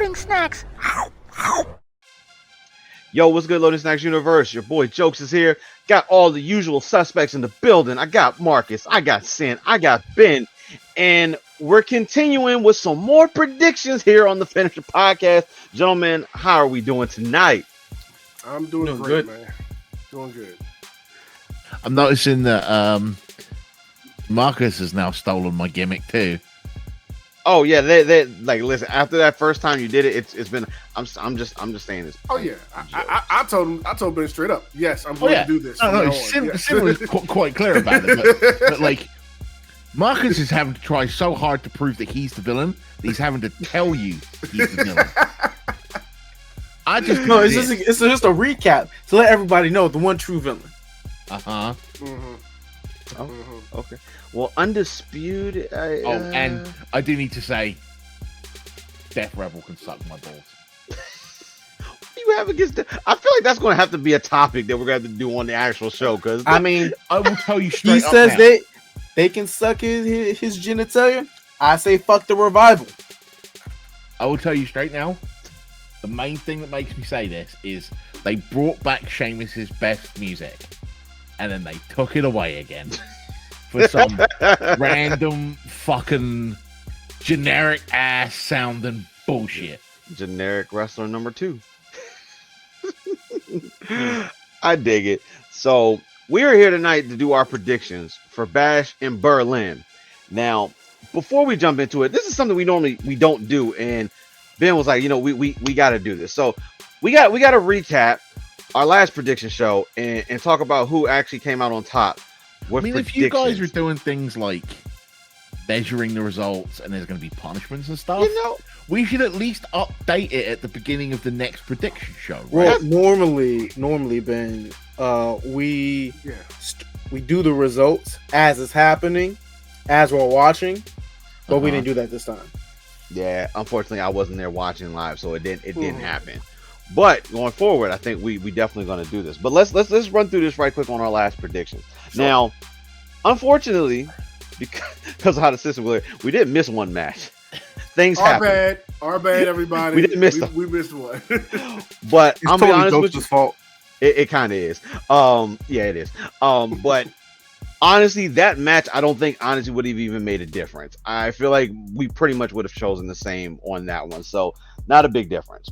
Loading Snacks. Yo, what's good, Loading Snacks Universe? Your boy Jokes is here. Got all the usual suspects in the building. I got Marcus, I got Sin, I got Ben, and we're continuing with some more predictions here on the Finisher Podcast. Gentlemen, how are we doing tonight? I'm doing great, man. Doing good. I'm noticing that Marcus has now stolen my gimmick too. Oh yeah, they like listen. After that first time you did it, it's been. I'm just saying this. Oh yeah, I told Ben straight up. Yes, I'm going to do this. No, Sim was quite clear about it, but like Marcus is having to try so hard to prove that he's the villain that he's having to tell you he's the villain. It's just a recap to let everybody know the one true villain. Okay. Well, Undisputed. And I do need to say, Death Rebel can suck my balls. What do you have against that? I feel like that's going to have to be a topic that we're going to have to do on the actual show. Because I mean, I will tell you straight he up says now. they can suck his genitalia. I say fuck the revival. I will tell you straight now. The main thing that makes me say this is they brought back Sheamus's best music, and then they took it away again. For some random fucking generic ass sounding bullshit. Generic wrestler number 2. I dig it. So we are here tonight to do our predictions for Bash in Berlin. Now, before we jump into it, this is something we don't do, and Ben was like, we got to do this. So we got to recap our last prediction show and talk about who actually came out on top. I mean, if you guys are doing things like measuring the results and there's going to be punishments and stuff, we should at least update it at the beginning of the next prediction show. Right? Well, normally, Ben, we do the results as it's happening, as we're watching, but we didn't do that this time. Yeah, unfortunately, I wasn't there watching live, so it didn't happen. But going forward, I think we definitely going to do this. But let's run through this right quick on our last predictions. Sure. Now, unfortunately, because of how the system was, we didn't miss one match. Things happen. Our bad, everybody. We didn't miss them. We missed one. But it's I'm totally being honest with you. Fault. It kind of is. Yeah, it is. But honestly, that match, I don't think honestly would have even made a difference. I feel like we pretty much would have chosen the same on that one. So not a big difference.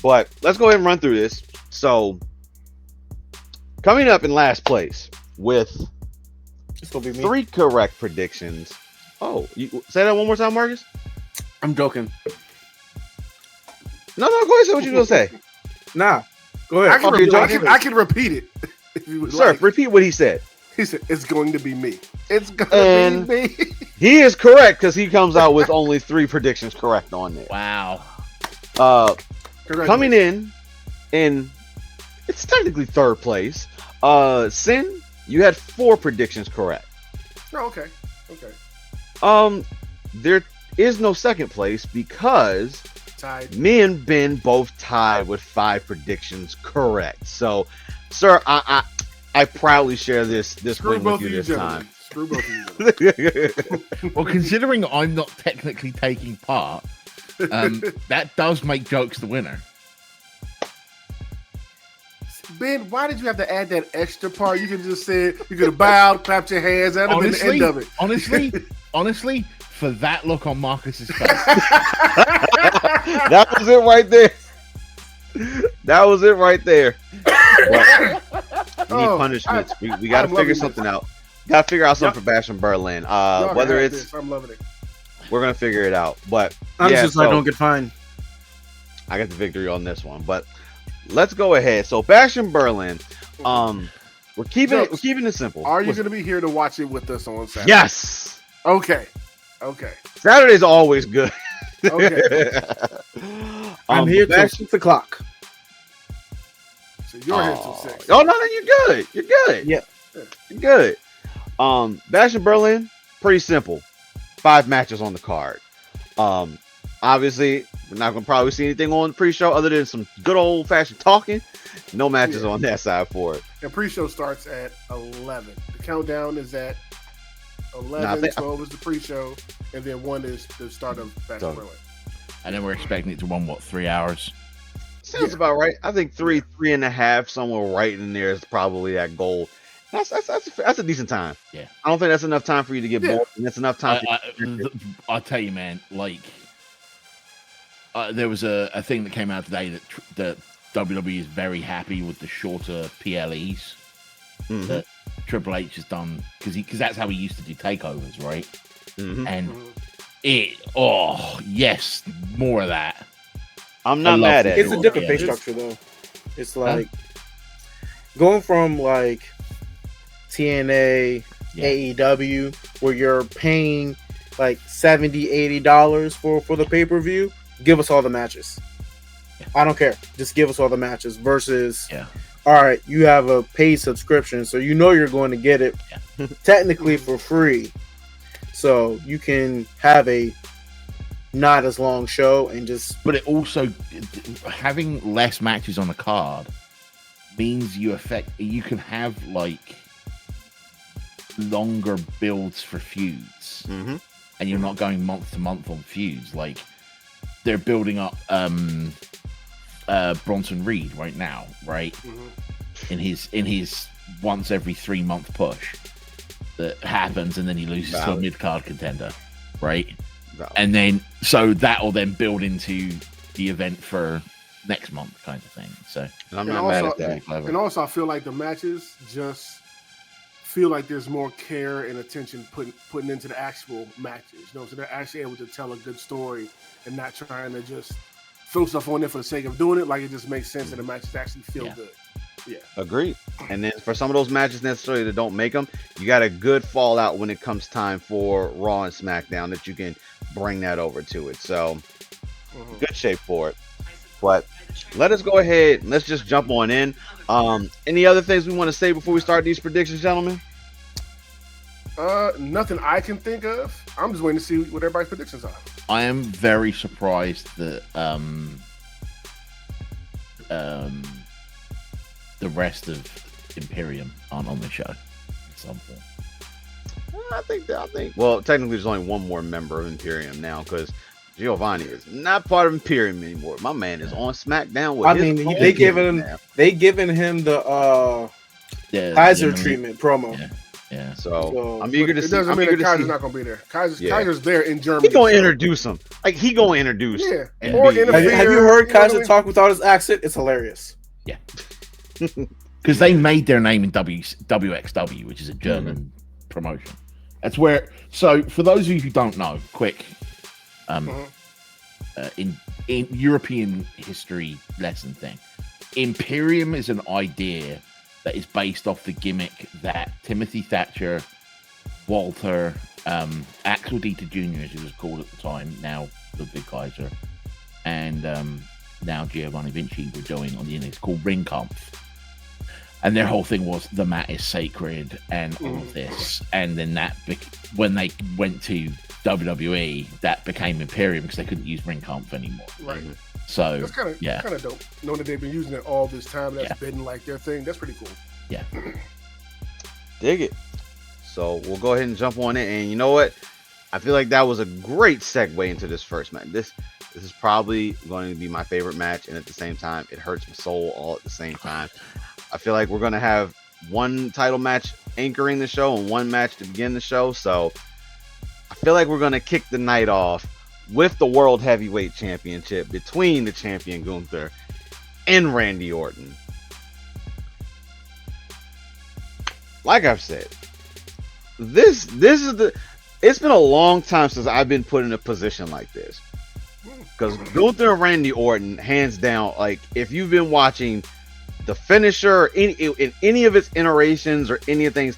But let's go ahead and run through this. So coming up in last place with 3 correct predictions. Oh, you say that one more time, Marcus? I'm joking. No, go ahead. Say what you gonna say. Nah, go ahead. I can repeat it. If you would Sir, like. repeat what he said. He said it's going to be me. It's going to be me. He is correct because he comes out with only 3 predictions correct on there. Wow. Coming in it's technically 3rd place. Sin, you had 4 predictions correct. Oh, okay. There is no 2nd place because tied. Me and Ben both tied with 5 predictions correct. So, sir, I proudly share this win with you this time. Screw both of you. Well, considering I'm not technically taking part, that does make Jokes the winner. Ben, why did you have to add that extra part? You could just say you could have bowed, clapped your hands. That would have been the end of it. Honestly, for that look on Marcus's face, that was it right there. That was it right there. We need punishments. We got to figure something out. Got to figure out something for Bash in Berlin. Whether it's, I'm loving it. We're gonna figure it out. But I'm just I don't get fined. I got the victory on this one. But let's go ahead. So Bash in Berlin. We're keeping it simple. Are you going to be here to watch it with us on Saturday? Yes. Okay. Saturday's always good. Okay. I'm here till 6 o'clock. So you're here till 6. Oh no, you're good. You're good. Yeah. You're good. Bash in Berlin, pretty simple. 5 matches on the card. Obviously, we're not gonna probably see anything on the pre-show other than some good old-fashioned talking. No matches on that side for it. The pre-show starts at 11. The countdown is at 11. 12 is the pre-show, and then 1 is the start of Bash in Berlin. and then we're expecting it to run 3 hours. Sounds about right. I think 3.5, somewhere right in there is probably that goal. That's a decent time. Yeah. I don't think that's enough time for you to get bored. And that's enough time. I'll tell you, man. Like, there was a thing that came out today that WWE is very happy with the shorter PLEs that Triple H has done because that's how he used to do takeovers, right? And yes, more of that. I'm not mad at it. It's a different pay structure though. It's like going from like TNA, AEW, where you're paying like $70-$80 for the pay-per-view. Give us all the matches. I don't care. Just give us all the matches versus all right, you have a paid subscription, so you know you're going to get it technically for free. So you can have a not as long show and just. But it also, having less matches on the card means you can have like longer builds for feuds, and you're not going month to month on feuds. Like they're building up Bronson Reed right now, right? In his once every 3 month push that happens, and then he loses to a mid card contender, right? And then so that will then build into the event for next month, kind of thing. So I'm not mad at that. And also, I feel like the matches just feel like there's more care and attention putting into the actual matches. You know, so they're actually able to tell a good story and not trying to just throw stuff on there for the sake of doing it. Like it just makes sense, and the matches actually feel good. Yeah, agreed. And then for some of those matches necessarily that don't make them, you got a good fallout when it comes time for Raw and SmackDown that you can bring that over to it. So good shape for it. But let us go ahead. Let's just jump on in. Any other things we want to say before we start these predictions, gentlemen? Nothing I can think of. I'm just waiting to see what everybody's predictions are. I am very surprised that the rest of Imperium aren't on the show at some point. I think. Well, technically, there's only one more member of Imperium now because Giovanni is not part of Imperium anymore. My man is on SmackDown with. They given him the Kaiser treatment promo. Yeah. So I'm eager to see. It doesn't mean that Kaiser's not going to be there. Kaiser's there in Germany. He going to introduce him. Like he going to introduce. Yeah. Or have you heard Kaiser talk without his accent? It's hilarious. Yeah. Because they made their name in WXW, which is a German promotion. That's where. So for those of you who don't know, quick, in European history lesson thing, Imperium is an idea that is based off the gimmick that Timothy Thatcher, Walter, Axel Dieter Jr., as he was called at the time, now Ludwig Kaiser, and now Giovanni Vinci were doing on the internet. It's called Ring Kampf. And their whole thing was the mat is sacred and all of this. And then when they went to WWE, that became Imperium because they couldn't use Ring Kampf anymore. Right. So that's kind of dope. Knowing that they've been using it all this time, that's been like their thing. That's pretty cool. Yeah. Dig it. So we'll go ahead and jump on it. And you know what? I feel like that was a great segue into this first match. This is probably going to be my favorite match, and at the same time, it hurts my soul all at the same time. I feel like we're going to have one title match anchoring the show and one match to begin the show. So I feel like we're going to kick the night off with the World Heavyweight Championship between the champion Gunther and Randy Orton. Like I've said, this is it's been a long time since I've been put in a position like this. Because Gunther and Randy Orton, hands down, like if you've been watching the finisher in any of its iterations or any of things,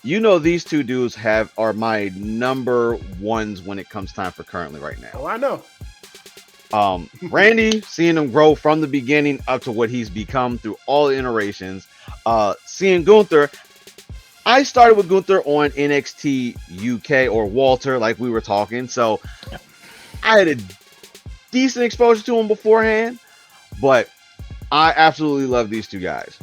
you know these two dudes are my number ones when it comes time for currently right now. Oh, I know. Randy, seeing him grow from the beginning up to what he's become through all the iterations. Seeing Gunther, I started with Gunther on NXT UK or Walter, like we were talking. So I had a decent exposure to him beforehand, but I absolutely love these two guys.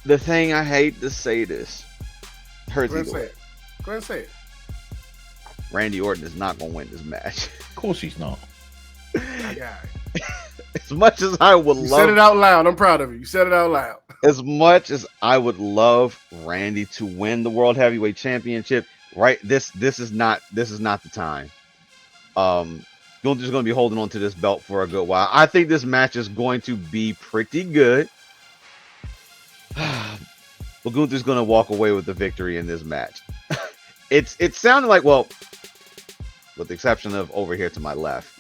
The thing I hate to say this hurts me. Go ahead and say it. Randy Orton is not going to win this match. Of course he's not. My guy. As much as I would You love, said it out loud. I'm proud of you. You said it out loud. as much as I would love Randy to win the World Heavyweight Championship, right? This is not the time. Gunther's going to be holding on to this belt for a good while. I think this match is going to be pretty good. But Gunther's going to walk away with the victory in this match. It sounded like, well, with the exception of over here to my left,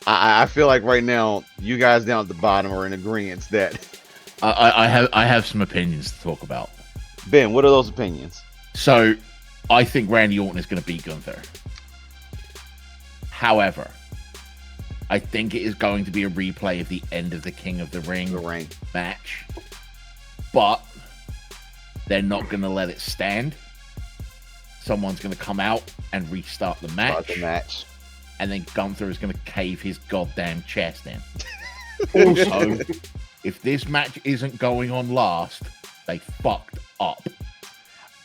I feel like right now you guys down at the bottom are in agreement that I have some opinions to talk about. Ben, what are those opinions? So, I think Randy Orton is going to beat Gunther. However, I think it is going to be a replay of the end of the King of the Ring match. But they're not going to let it stand. Someone's going to come out and restart the match. And then Gunther is going to cave his goddamn chest in. Also, if this match isn't going on last, they fucked up.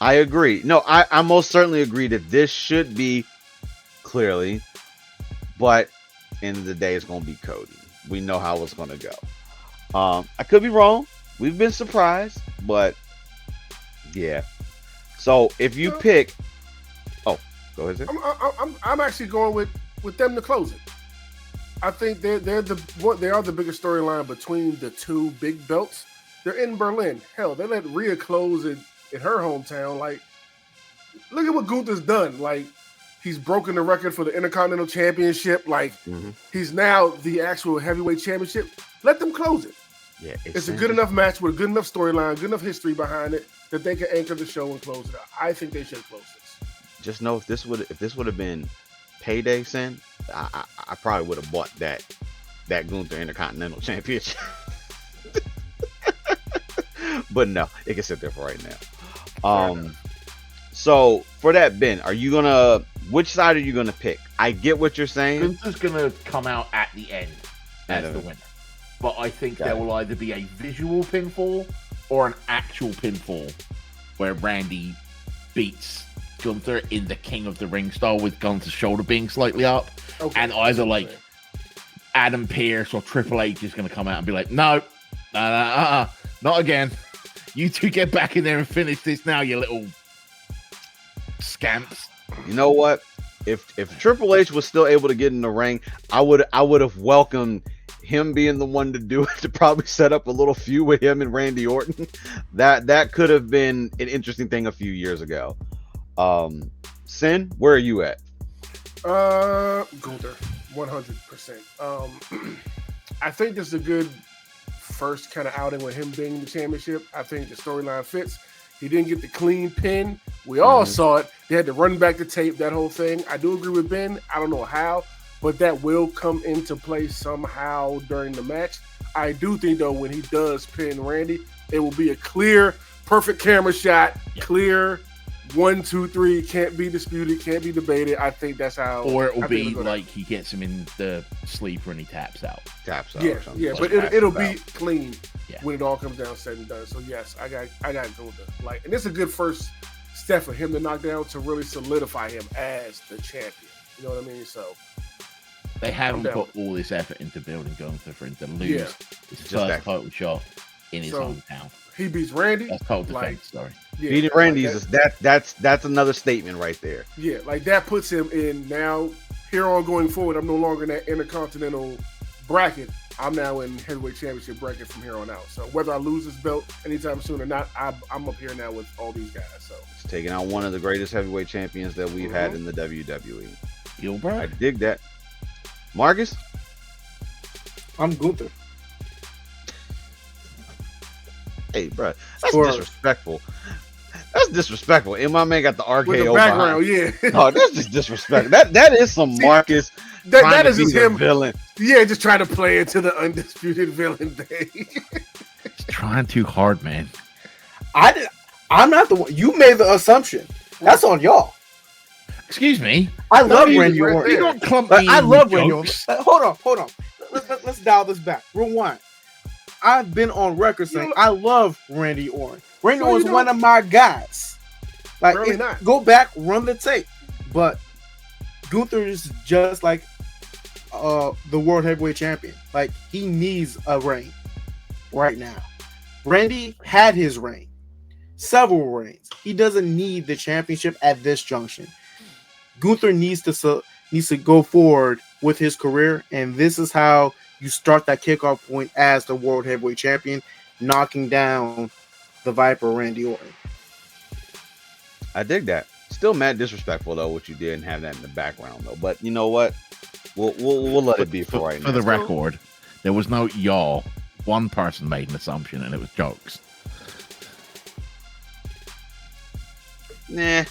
I agree. No, I most certainly agree that this should be clearly, but end of the day, it's going to be Cody. We know how it's going to go. I could be wrong. We've been surprised, but yeah. So if you pick, go ahead. I'm actually going with them to close it. I think they are the biggest storyline between the two big belts. They're in Berlin. Hell, they let Rhea close it in her hometown. Like, look at what Gunther's done. Like, he's broken the record for the Intercontinental Championship. Like, he's now the actual heavyweight championship. Let them close it. Yeah, it's a good enough match with a good enough storyline, good enough history behind it that they can anchor the show and close it out. I think they should close this. Just know if this would have been Payday, Sin, I probably would have bought that Gunther Intercontinental Championship. But no, it can sit there for right now. So for that, Ben, which side are you gonna pick? I get what you're saying. Gunther's gonna come out at the end as the winner. But I think there will either be a visual pinfall or an actual pinfall where Randy beats Gunther in the King of the Ring style with Gunther's shoulder being slightly up. Okay. And either like Adam Pearce or Triple H is going to come out and be like, no, not again. You two get back in there and finish this now, you little scamps. You know what? If Triple H was still able to get in the ring, I would have welcomed him being the one to do it, to probably set up a little feud with him and Randy Orton. That could have been an interesting thing a few years ago. Sin, where are you at? Gunther, 100%. I think this is a good first kind of outing with him being the championship. I think the storyline fits. He didn't get the clean pin. We all saw it. They had to run back the tape, that whole thing. I do agree with Ben. I don't know how, but that will come into play somehow during the match. I do think, though, when he does pin Randy, it will be a clear, perfect camera shot, clear 1, 2, 3, can't be disputed, can't be debated. I think that's how. Or it will be like he gets him in the sleeper and he taps out. Yeah, or something. Yeah, but it'll be clean when it all comes down said and done. So yes, I got Gunther. Like, and it's a good first step for him to knock down to really solidify him as the champion. You know what I mean? So they haven't put all this effort into building Gunther for him to lose his first title shot in his hometown. He beats Randy. That's total defense, sorry. Yeah, beating Randy is that's another statement right there. Yeah, like that puts him in now. Here on going forward, I'm no longer in that Intercontinental bracket. I'm now in heavyweight championship bracket from here on out. So whether I lose this belt anytime soon or not, I'm up here now with all these guys. So it's taking out one of the greatest heavyweight champions that we've had in the WWE. Gilbert, I dig that. Marcus, I'm Gunther. Hey, bro, that's disrespectful. That's disrespectful. And my man got the RKO with the background, behind. Oh, that's just disrespectful. That is some Marcus. That is just him villain. Yeah, just trying to play into the undisputed villain thing. Trying too hard, man. I'm not the one. You made the assumption. That's on y'all. Excuse me. I love Randy Orton. You don't clump me. I love Randy Orton. Hold on. Let's dial this back. Rewind. I've been on record saying I love Randy Orton. Randy Orton's one of my guys. Like, really not. Go back, run the tape. But Gunther is just like the World Heavyweight Champion. Like, he needs a reign right now. Randy had his reign, several reigns. He doesn't need the championship at this junction. Gunther needs to go forward with his career, and this is how you start that kickoff point as the World Heavyweight Champion, knocking down the Viper Randy Orton. I dig that. Still mad disrespectful though, what you did and have that in the background though. But you know what? We'll let it be for right now. For the record, there was no y'all. One person made an assumption, and it was Jokes. Nah.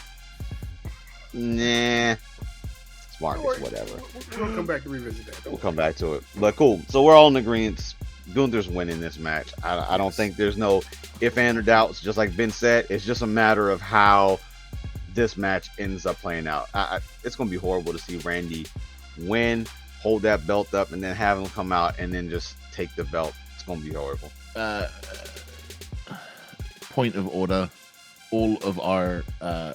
Smart, whatever. We'll come back to revisit that. We'll come back to it. But cool. So we're all in agreement. Gunther's winning this match. I don't think there's no if, and, or doubts. Just like Vince said, it's just a matter of how this match ends up playing out. It's going to be horrible to see Randy win, hold that belt up, and then have him come out and then just take the belt. It's going to be horrible. Point of order. All of our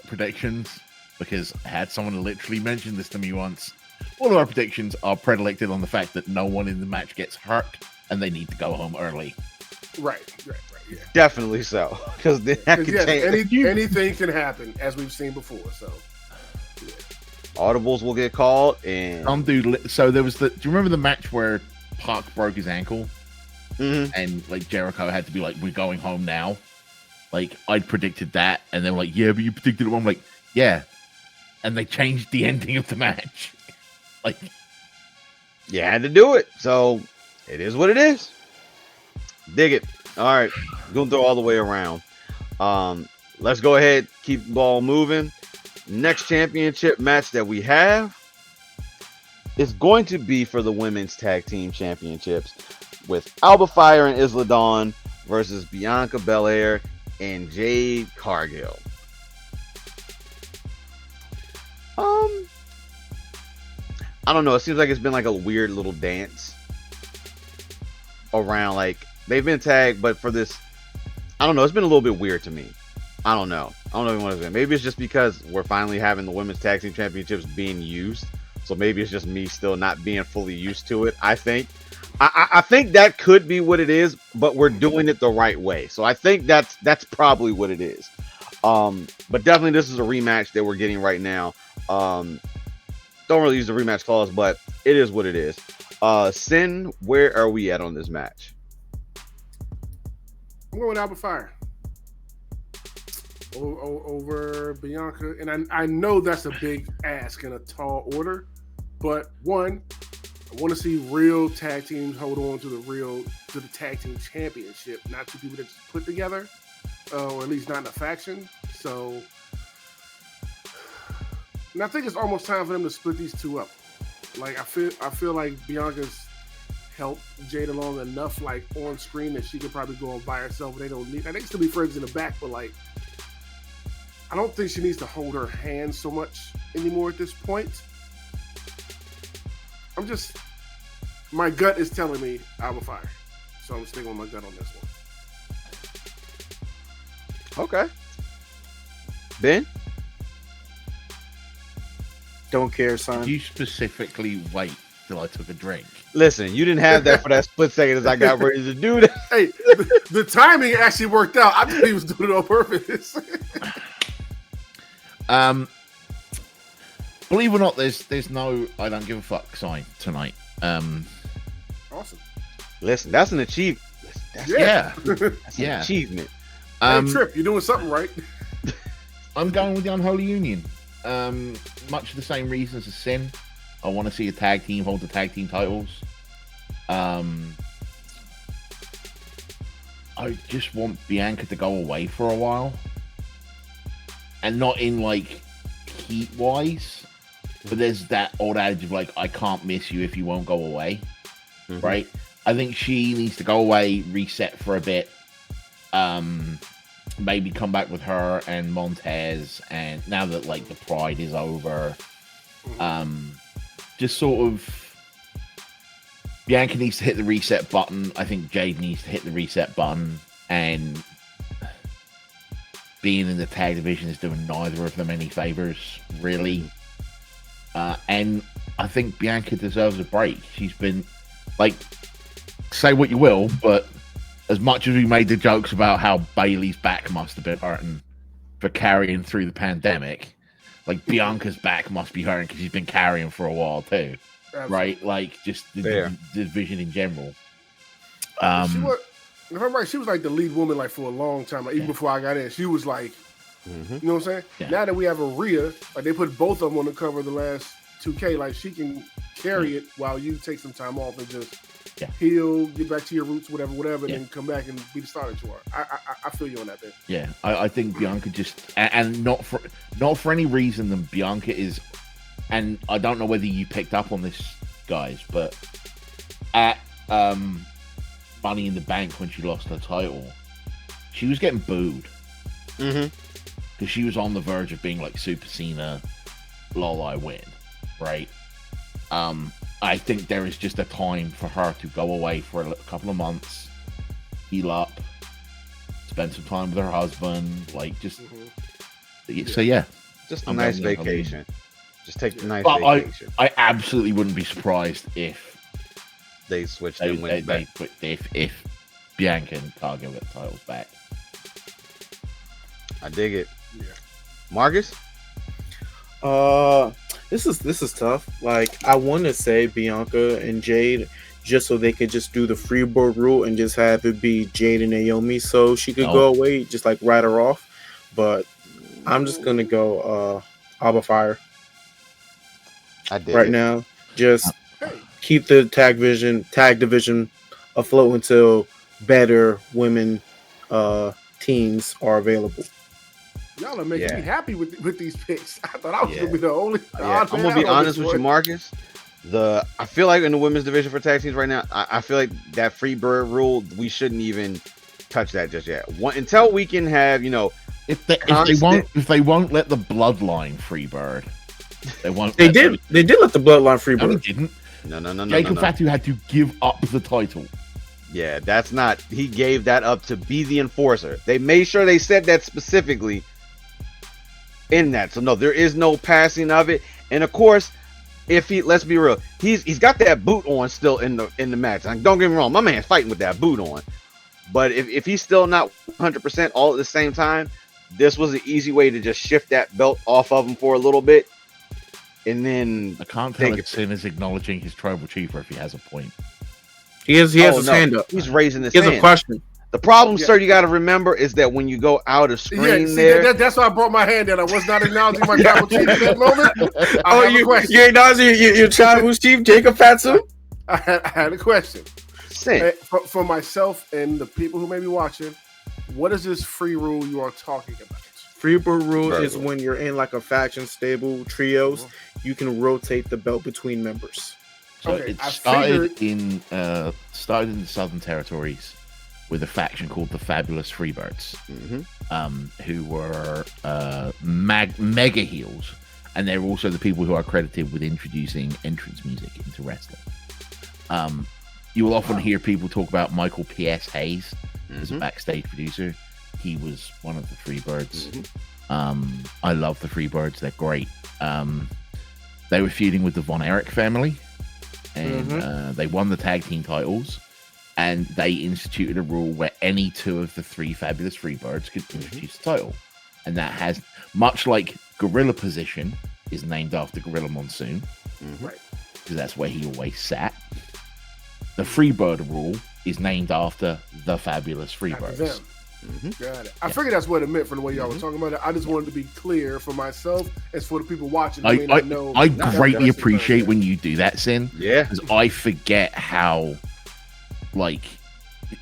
predictions, because I had someone literally mention this to me once, all of our predictions are predilected on the fact that no one in the match gets hurt and they need to go home early. Right. Yeah. Definitely so, because that could change. Anything can happen, as we've seen before. So, yeah. Audibles will get called, and So there was do you remember the match where Pac broke his ankle, and like Jericho had to be like, "We're going home now." Like, I predicted that, and they were like, "Yeah, but you predicted it wrong." I'm like, "Yeah," and they changed the ending of the match. Like, you had to do it, so it is what it is. Dig it. All right, Gunther all the way around. Let's go ahead, keep the ball moving. Next championship match that we have is going to be for the women's tag team championships with Alba Fire and Isla Dawn versus Bianca Belair and Jade Cargill. I don't know. It seems like it's been like a weird little dance around. Like, they've been tagged, but for this, I don't know. It's been a little bit weird to me. I don't know even what it's been. Maybe it's just because we're finally having the women's tag team championships being used. So maybe it's just me still not being fully used to it. I think that could be what it is, but we're doing it the right way. So I think that's probably what it is. But definitely this is a rematch that we're getting right now. Don't really use the rematch clause, but it is what it is. Sin, where are we at on this match? I'm going Alba Fire over Bianca, and I know that's a big ask and a tall order, but one, I want to see real tag teams hold on to the tag team championship, not two people that just put together, or at least not in a faction. So, and I think it's almost time for them to split these two up. Like, I feel like Bianca's helped Jade along enough, like, on screen, that she could probably go on by herself. They don't need. They can still be friends in the back, but like, I don't think she needs to hold her hand so much anymore at this point. My gut is telling me Alba Fire, so I'm sticking with my gut on this one. Okay. Ben? Don't care, son. You specifically wait till I took a drink. Listen, you didn't have that for that split second as I got ready to do that. Hey, the timing actually worked out. I thought he was doing it on purpose. Believe it or not, there's no I don't give a fuck sign tonight. Awesome. Listen, that's an achievement. That's an achievement. Hey, Trip, you're doing something right. I'm going with the Unholy Union. Much the same reasons as Sin. I want to see a tag team hold the tag team titles. I just want Bianca to go away for a while. And not in, like, heat-wise. But there's that old adage of, like, I can't miss you if you won't go away. Mm-hmm. Right? I think she needs to go away, reset for a bit. Maybe come back with her and Montez. And now that, like, the Pride is over. Just sort of... Bianca needs to hit the reset button. I think Jade needs to hit the reset button. And... being in the tag division is doing neither of them any favors, really. And I think Bianca deserves a break. She's been like, say what you will, but as much as we made the jokes about how Bailey's back must have been hurting for carrying through the pandemic, like Bianca's back must be hurting because she's been carrying for a while too. Absolutely. Right? Like just the division in general. If I'm right, she was like the lead woman like for a long time. Like, even before I got in, she was like, you know what I'm saying? Yeah. Now that we have a Rhea, like they put both of them on the cover of the last 2K, like she can carry it while you take some time off and just heal, get back to your roots, whatever, and then come back and be the star that you are. I feel you on that thing. Yeah, I think Bianca just and not for any reason than Bianca is, and I don't know whether you picked up on this, guys, but at Money in the Bank when she lost her title, she was getting booed because she was on the verge of being like Super Cena, lol, I win, right? I think there is just a time for her to go away for a couple of months, heal up, spend some time with her husband, like just so yeah, just a nice vacation. Just take the nice vacation. I absolutely wouldn't be surprised if they switched and went back. If Bianca and Cargill get the titles back. I dig it. Yeah. Marcus? This is tough. Like, I want to say Bianca and Jade just so they could just do the freeboard rule and just have it be Jade and Naomi so she could go away, just like write her off. But I'm just gonna go Alba Fire. I did right now. Just keep the tag division afloat until better women teams are available. Y'all are making me happy with these picks. I thought I was gonna be the only. I'm gonna be honest with you, Marcus. I feel like in the women's division for tag teams right now, I feel like that free bird rule, we shouldn't even touch that just yet. Until we can have, if they won't let the bloodline free bird, they won't. They did let the bloodline free bird. No, they didn't. No. Jacob Fatu had to give up the title. Yeah, that's not. He gave that up to be the enforcer. They made sure they said that specifically in that. So no, there is no passing of it. And of course, let's be real, he's got that boot on still in the match. Like, don't get me wrong, my man's fighting with that boot on. But if he's still not 100% all at the same time, this was an easy way to just shift that belt off of him for a little bit. And then I can't tell if Sin is acknowledging his tribal chief or if he has a point. He has his hand up. He's raising his hand. He has a question. The problem, sir, you got to remember is that when you go out of screen that's why I brought my hand in. I was not acknowledging my tribal chief at that moment. You acknowledging your tribal chief, Jacob Fatu? I had a question. Say for myself and the people who may be watching, what is this free rule you are talking about? Freebird rule is when you're in like a faction stable trios, you can rotate the belt between members. So it started in the Southern Territories with a faction called the Fabulous Freebirds, who were mega heels, and they're also the people who are credited with introducing entrance music into wrestling. You will often hear people talk about Michael P.S. Hayes as a backstage producer. He was one of the Freebirds. I love the Freebirds. They're great. They were feuding with the Von Erich family, and they won the tag team titles, and they instituted a rule where any two of the three Fabulous Freebirds could introduce the title. And that has, much like Gorilla Position is named after Gorilla Monsoon, right? Because that's where he always sat. The Freebird rule is named after the Fabulous Freebirds. Got it. I figured that's what it meant from the way y'all were talking about it. I just wanted to be clear for myself as for the people watching. I greatly appreciate when you do that, Sin. Yeah. Because I forget how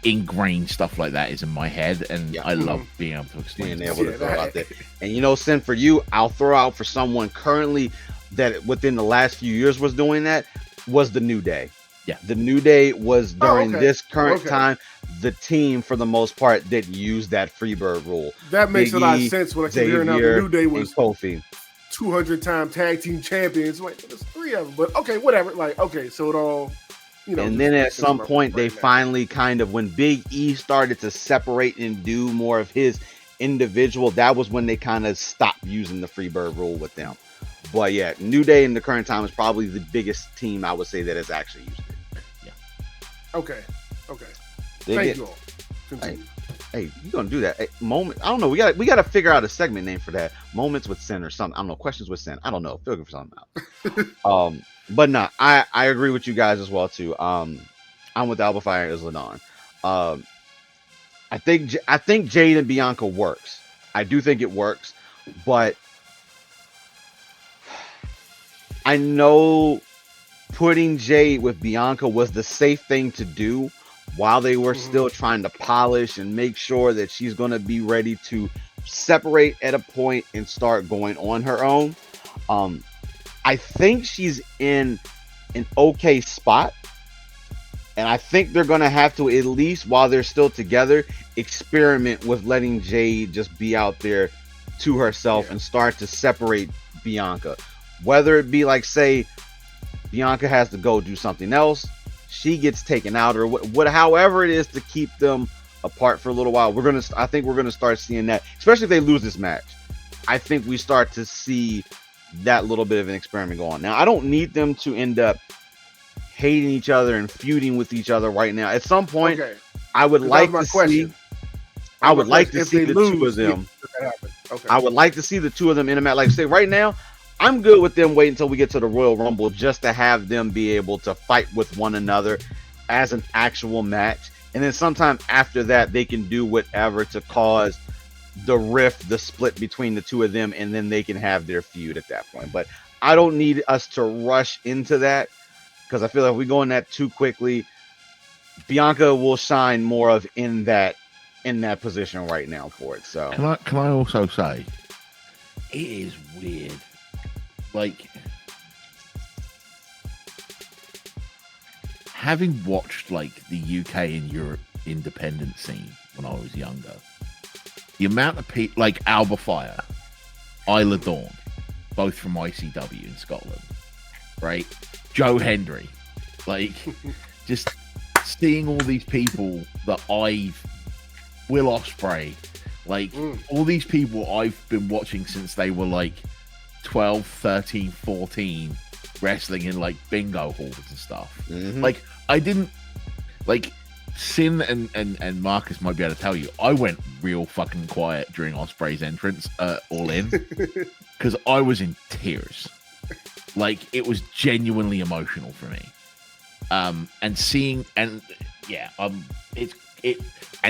ingrained stuff like that is in my head, and I love being able to explain it. And Sin, for you, I'll throw out for someone currently that within the last few years was doing that was the New Day. Yeah, the New Day was during this current time. The team, for the most part, that used that Freebird rule. That makes a lot of sense when I keep hearing out the New Day was Kofi, 200-time tag team champions. Wait, there's three of them, but okay, whatever. So it all, And then at some point, they finally kind of, when Big E started to separate and do more of his individual, that was when they kind of stopped using the Freebird rule with them. But yeah, New Day in the current time is probably the biggest team I would say that has actually used it. Okay. They Thank get- you all. Continue. Hey, you gonna do that? Hey, moment. I don't know. We gotta figure out a segment name for that. Moments with Sin or something. I don't know. Questions with Sin. I don't know. Figure something out. But nah, I agree with you guys as well too. I'm with Alba Fire and Isla Dawn. I think Jade and Bianca works. I do think it works, but I know putting Jade with Bianca was the safe thing to do while they were still trying to polish and make sure that she's going to be ready to separate at a point and start going on her own. I think she's in an okay spot. And I think they're going to have to, at least while they're still together, experiment with letting Jade just be out there to herself and start to separate Bianca. Whether it be like, say, Bianca has to go do something else, she gets taken out, or however it is to keep them apart for a little while. I think we're gonna start seeing that, especially if they lose this match. I think we start to see that little bit of an experiment go on. Now, I don't need them to end up hating each other and feuding with each other right now. At some point, I would like to see. I would like to see the two of them. Okay. I would like to see the two of them in a match. Like say right now, I'm good with them waiting until we get to the Royal Rumble just to have them be able to fight with one another as an actual match. And then sometime after that, they can do whatever to cause the rift, the split between the two of them, and then they can have their feud at that point. But I don't need us to rush into that, because I feel like if we go in that too quickly, Bianca will shine more of in that position right now for it. So Can I also say, it is weird. Like, having watched like the UK and Europe independent scene when I was younger, the amount of people like Alba Fire, Isla Dawn, both from ICW in Scotland, right? Joe Hendry, like just seeing all these people that Will Ospreay, like all these people I've been watching since they were like 12, 13, 14, wrestling in like bingo halls and stuff. Like I didn't like Sin and Marcus might be able to tell you, I went real fucking quiet during Ospreay's entrance, All In, because I was in tears. Like it was genuinely emotional for me. And seeing and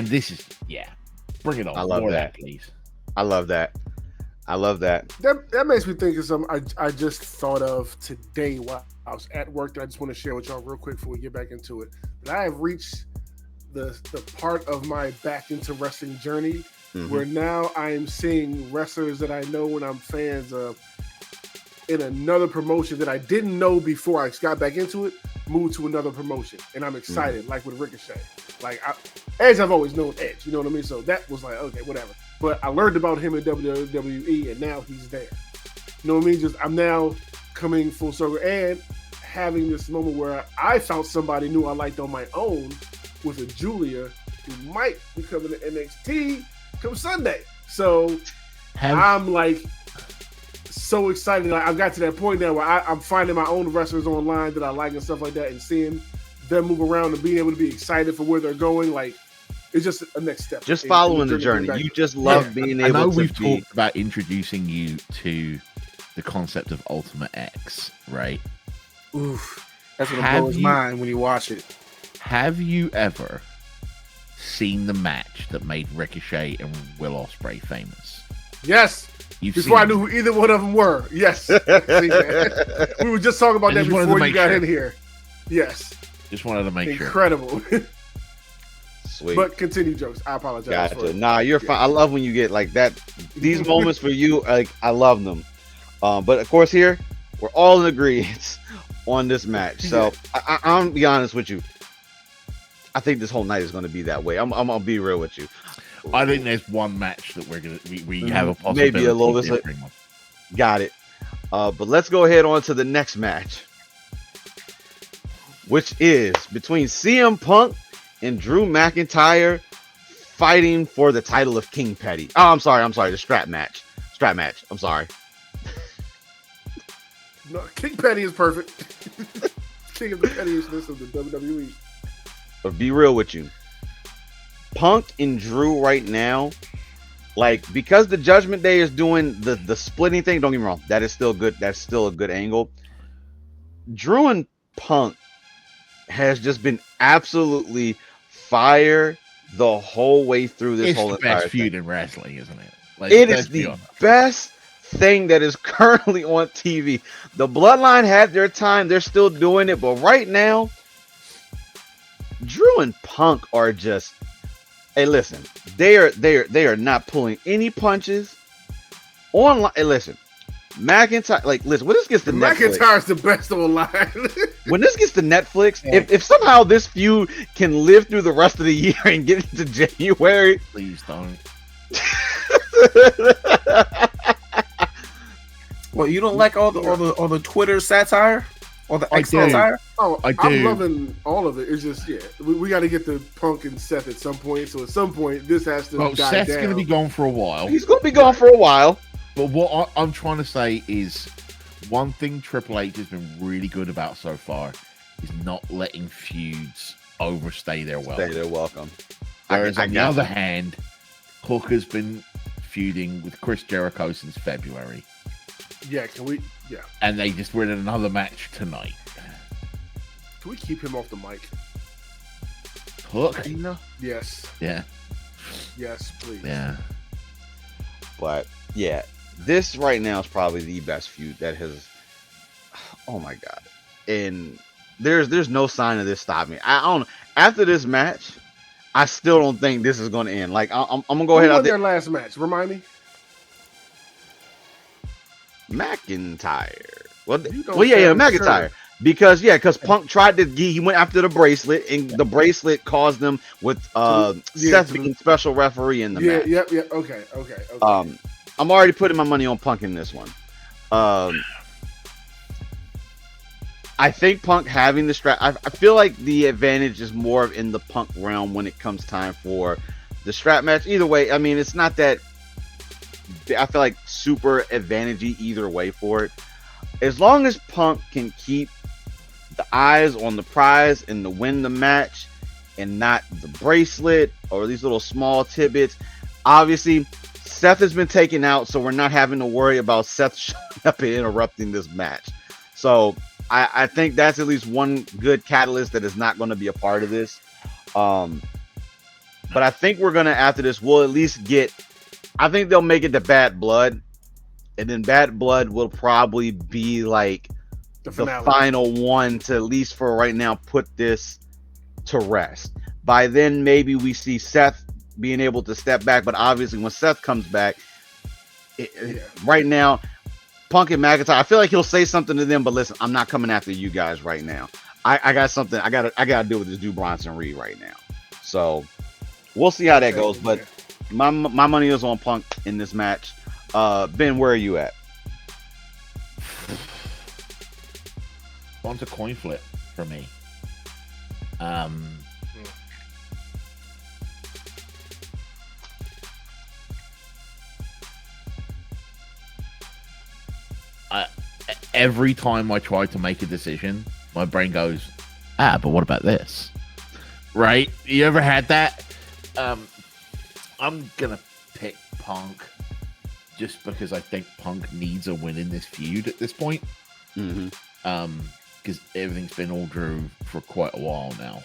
this is bring it on. I love more that. Please. I love that. That makes me think of something I just thought of today while I was at work that I just want to share with y'all real quick before we get back into it. But I have reached the part of my back into wrestling journey where now I am seeing wrestlers that I know and I'm fans of in another promotion that I didn't know before I got back into it, move to another promotion. And I'm excited, like with Ricochet. Like Edge, I've always known Edge, you know what I mean? So that was like, okay, whatever. But I learned about him in WWE, and now he's there. You know what I mean? I'm now coming full circle and having this moment where I found somebody new I liked on my own with a Julia who might be coming to NXT come Sunday. So I'm like so excited. Like, I've got to that point now where I'm finding my own wrestlers online that I like and stuff like that, and seeing them move around and being able to be excited for where they're going. Like, it's just a next step. Just following the journey. You just love being able to. I know we've talked about introducing you to the concept of Ultimate X, right? Oof. That's what blows mind when you watch it. Have you ever seen the match that made Ricochet and Will Ospreay famous? Yes. Before I knew who either one of them were. Yes. We were just talking about that before you got in here. Yes. Just wanted to make Incredible. Sweet. But continue, jokes. I apologize. Gotcha. Nah, you're fine. I love when you get like that. These moments for you, like I love them. But of course, here we're all in agreement on this match. So I'm be honest with you. I think this whole night is going to be that way. I'm gonna be real with you. I think there's one match that we have a possibility. Maybe a little bit. Got it. But let's go ahead on to the next match, which is between CM Punk and Drew McIntyre fighting for the title of King Petty. Oh, I'm sorry. The strap match. I'm sorry. No, King Petty is perfect. King of the pettiest of the WWE. But be real with you. Punk and Drew right now, like, because the Judgment Day is doing the splitting thing, don't get me wrong, that is still good. That's still a good angle. Drew and Punk has just been absolutely fire the whole way through this It's whole the entire best feud thing. in wrestling, isn't it? Like, It let's is be the honest. best thing that is currently on TV. The Bloodline had their time; they're still doing it, but right now, Drew and Punk are just. Hey, listen, they are not pulling any punches. Online, hey, listen, McIntyre, like, listen, when this gets to Netflix, McIntyre's the best online. when this gets to Netflix, Yeah. if somehow this feud can live through the rest of the year and get into January, Please don't. Well, you don't like all the Twitter satire or the I X do. satire? Oh, I I'm do. loving all of it. It's just, yeah, we got to get to Punk and Seth at some point. So at some point, this has to Well, die Seth's down. going to be gone for a while. he's gonna be gone for a while. But what I'm trying to say is one thing Triple H has been really good about so far is not letting feuds overstay their welcome. Say they're welcome. Whereas I on the got other you. hand, Hook has been feuding with Chris Jericho since February. Yeah, can we? Yeah, And they just were in another match tonight. can we keep him off the mic? Hook? Yes, Yeah. yes, please. Yeah. But yeah, this right now is probably the best feud that has. Oh my god! And there's no sign of this stopping. I don't. After this match, I still don't think this is going to end. Like I'm gonna go Who ahead won out there. their last match? Remind me. McIntyre. Well, You don't yeah, sound McIntyre. sure. Because Punk tried to he went after the bracelet, and the bracelet caused them with Seth so being special referee in the Yeah, match. yeah. Okay. I'm already putting my money on Punk in this one. I think Punk having the strap. I feel like the advantage is more in the Punk realm when it comes time for the strap match. Either way, I mean, it's not that. I feel like super advantagey either way for it. As long as Punk can keep the eyes on the prize and to win the match, and not the bracelet or these little small tidbits. Obviously, Seth has been taken out, so we're not having to worry about Seth showing up and interrupting this match. So I think that's at least one good catalyst that is not going to be a part of this. But I think we're going to, after this, we'll at least get, I think they'll make it to Bad Blood. And then Bad Blood will probably be like The the finale. final one to, at least for right now, put this to rest. By then, maybe we see Seth being able to step back. But obviously, when Seth comes back, right now, Punk and McIntyre, I feel like he'll say something to them. But listen, I'm not coming after you guys right now. I got something. I got to deal with this dude Bronson Reed right now. So we'll see how that goes. But my money is on Punk in this match. Ben, where are you at? One's a coin flip for me. Every time I try to make a decision, my brain goes, but what about this? Right? You ever had that? I'm gonna pick Punk just because I think Punk needs a win in this feud at this point. Mm-hmm. Because everything's been all Drew for quite a while now.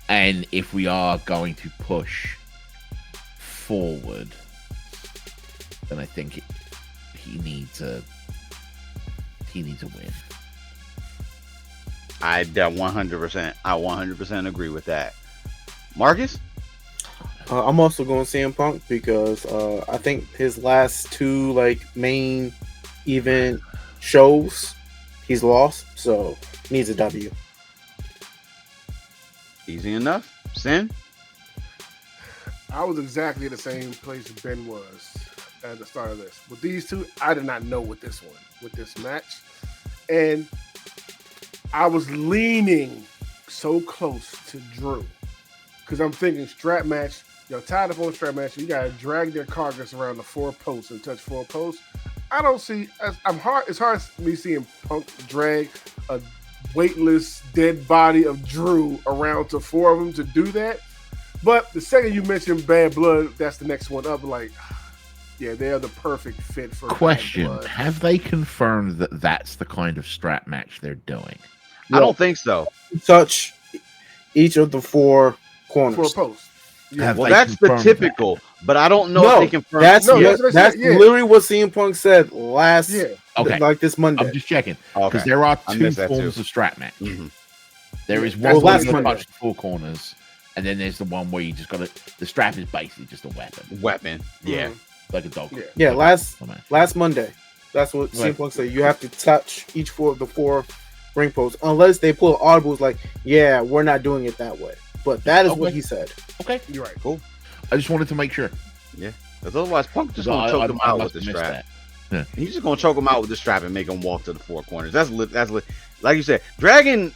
And if we are going to push forward, then I think he needs a win. I 100% agree with that. Marcus? I'm also going CM Punk because I think his last two main event shows he's lost, so needs a W. Easy enough. Sin? I was exactly the same place Ben was at the start of this. With these two, I did not know with this match. And I was leaning so close to Drew. Because I'm thinking strap match, tied up on strap match, you got to drag their carcass around the 4 posts and touch 4 posts. I don't see. It's hard me seeing Punk drag a weightless dead body of Drew around to four of them to do that. But the second you mention Bad Blood, that's the next one up. Like, yeah, they are the perfect fit for Question: Bad Blood. have they confirmed that that's the kind of strap match they're doing? I don't think so. Touch each of the four corners. For a post. Yeah. Have Well, they that's the confirmed typical, but I don't know No, if they confirm. That's No, what- that's what I that's said, yeah. literally what CM Punk said last, Yeah. Okay, like this Monday. I'm just checking because Okay. there are I two missed that forms too. of strap match. Mhm. There is That's one what where last you Monday. touch the four corners, and then there's the one where you just got to. The strap is basically just a weapon, Weapon. Yeah. Mhm. like a dog. Yeah. Yeah, like a match. last Monday. That's what Right. CM Punk said. You have to touch each four of the four ring posts, unless they pull audibles like, yeah, we're not doing it that way. But that is what Okay. he said. Okay, You're right. I just wanted to make sure. Because otherwise, Punk just I- gonna I- choke him I out must with the have missed strap. that. He's just gonna choke him out with the strap and make him walk to the four corners. That's like you said, dragging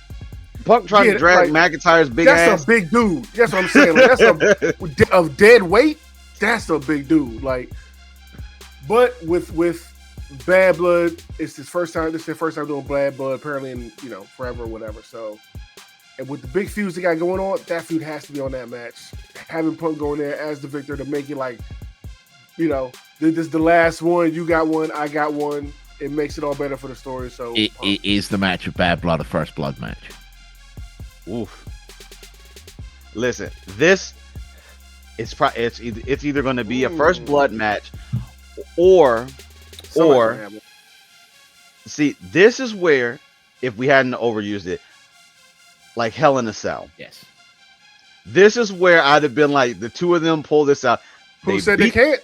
Punk trying Yeah, to drag like, McIntyre's big That's ass. a big dude. That's what I'm saying. Like, that's of dead weight. That's a big dude. Like, but with Bad Blood, it's his first time. This is their first time doing Bad Blood, apparently in forever or whatever. So, and with the big feuds they got going on, that feud has to be on that match. Having Punk going there as the victor to make it like, this is the last one. You got one. I got one. It makes it all better for the story. So It is the match of Bad Blood, a first blood match. Oof. Listen, this it's either going to be a first blood match or somebody's or- gonna have it. see, this is where if we hadn't overused it, like Hell in a Cell. Yes. This is where I'd have been like, the two of them pull this out. Who said they beat- can't?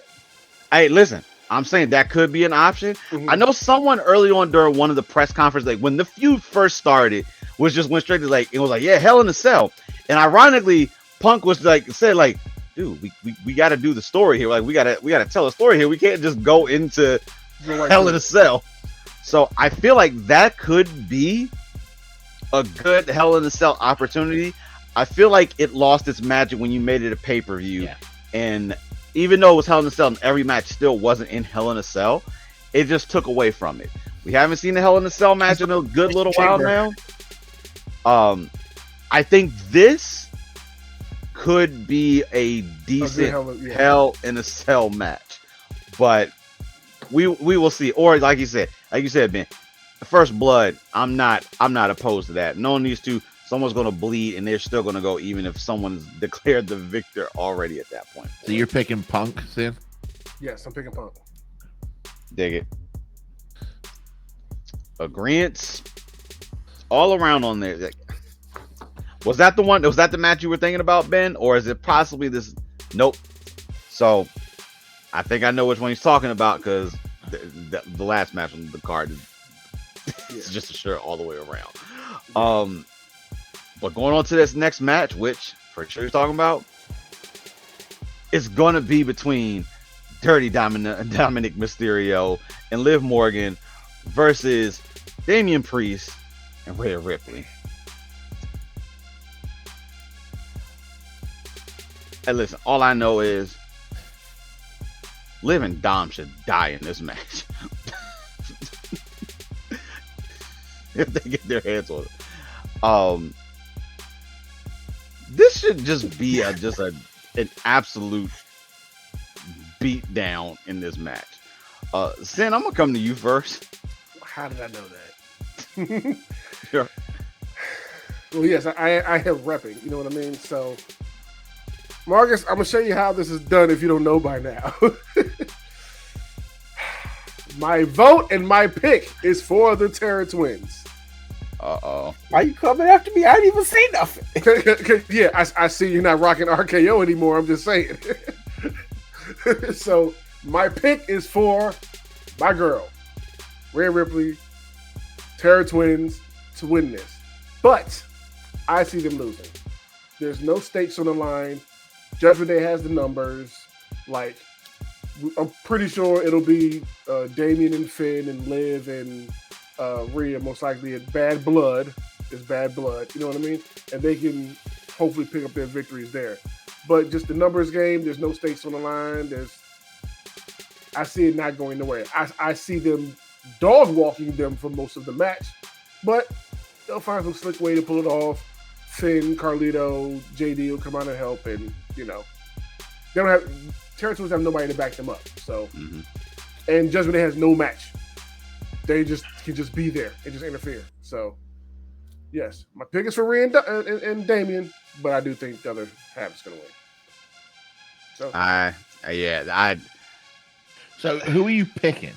Hey, listen, I'm saying that could be an option. Mhm. I know someone early on during one of the press conferences, like when the feud first started, went straight to like, it was like, yeah, Hell in a Cell. And ironically, Punk was like, said like, dude, we got to do the story here. Like we got to tell a story here. We can't just go into Go right Hell to in a it. Cell. So I feel like that could be a good Hell in a Cell opportunity. I feel like it lost its magic when you made it a pay-per-view. Yeah. And even though it was Hell in a Cell and every match still wasn't in Hell in a Cell, it just took away from it. We haven't seen the Hell in a Cell match in a good little while now. I think this could be a decent Hell in a Cell match, but we will see. Or like you said, Ben, First Blood. I'm not opposed to that. Knowing these two, someone's gonna bleed, and they're still gonna go, even if someone's declared the victor already at that point. So you're picking Punk, Sin? Yes, I'm picking Punk. Dig it. Agreements all around on there. Like, was that the one? Was that the match you were thinking about, Ben? Or is it possibly this? Nope. So I think I know which one he's talking about, because the last match on the card is it's just a shirt all the way around. But going on to this next match, which for sure you're talking about, it's gonna be between Dirty Dominic Mysterio and Liv Morgan versus Damian Priest and Rhea Ripley. And listen, all I know is Liv and Dom should die in this match. If they get their hands on it. This should just be an absolute beat down in this match. Sin, I'm gonna come to you first. How did I know that? Sure. Well, yes, I have repping. You know what I mean? So, Marcus, I'm gonna show you how this is done if you don't know by now. My vote and my pick is for the Terror Twins. Uh-oh. Why you coming after me? I didn't even say nothing. Yeah, I see you're not rocking RKO anymore. I'm just saying. So my pick is for my girl, Rhea Ripley, Terror Twins, to win this. But I see them losing. There's no stakes on the line. Judgment Day has the numbers. Like, I'm pretty sure it'll be Damian and Finn and Liv and Rhea, most likely at Bad Blood. Is Bad Blood, you know what I mean? And they can hopefully pick up their victories there. But just the numbers game, there's no stakes on the line. I see it not going nowhere. I see them dog walking them for most of the match, but they'll find some slick way to pull it off. Finn, Carlito, JD will come out and help, and they don't have Territories have nobody to back them up. So, and Judgment Day has no match. They can just be there and just interfere. So, yes, my pick is for Rhea and Damian, but I do think the other half is going to win. So, So who are you picking?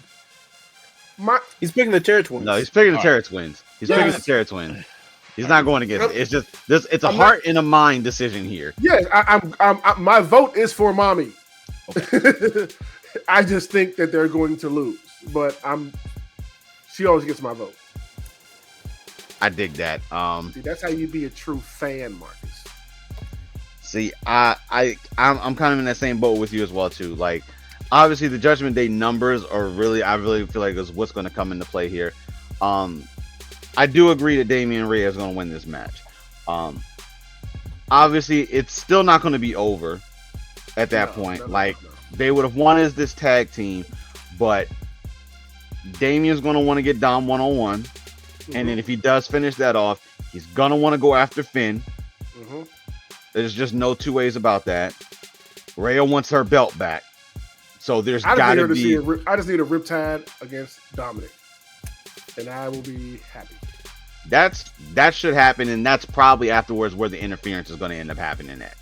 He's picking the Terror Twins. No, he's picking the Terror Twins. He's picking the Terror Twins. He's not going against it. It's just this. It's a heart and a mind decision here. Yes, my vote is for Mommy. Okay. I just think that they're going to lose, but she always gets my vote. I dig that. See, that's how you be a true fan, Marcus. See, I'm kind of in that same boat with you as well too. Like, obviously, the Judgment Day numbers are I really feel like is what's going to come into play here. I do agree that Damian Rhea is going to win this match. Obviously, it's still not going to be over at that point. No. They would have won as this tag team, but Damian's going to want to get Dom one-on-one. And then if he does finish that off, he's going to want to go after Finn. There's just no two ways about that. Rhea wants her belt back. So there's got to be... I just need a Riptide against Dominic. And I will be happy. That should happen, and that's probably afterwards where the interference is going to end up happening at.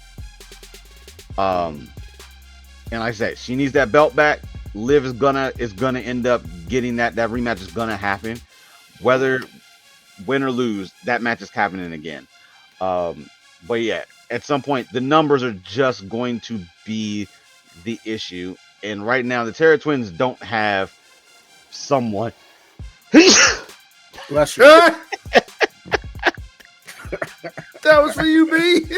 And like I said, she needs that belt back. Liv is gonna end up getting that rematch is gonna happen. Whether win or lose, that match is happening again. But yeah, at some point the numbers are just going to be the issue. And right now the Terror Twins don't have someone. Bless you. That was for you, B.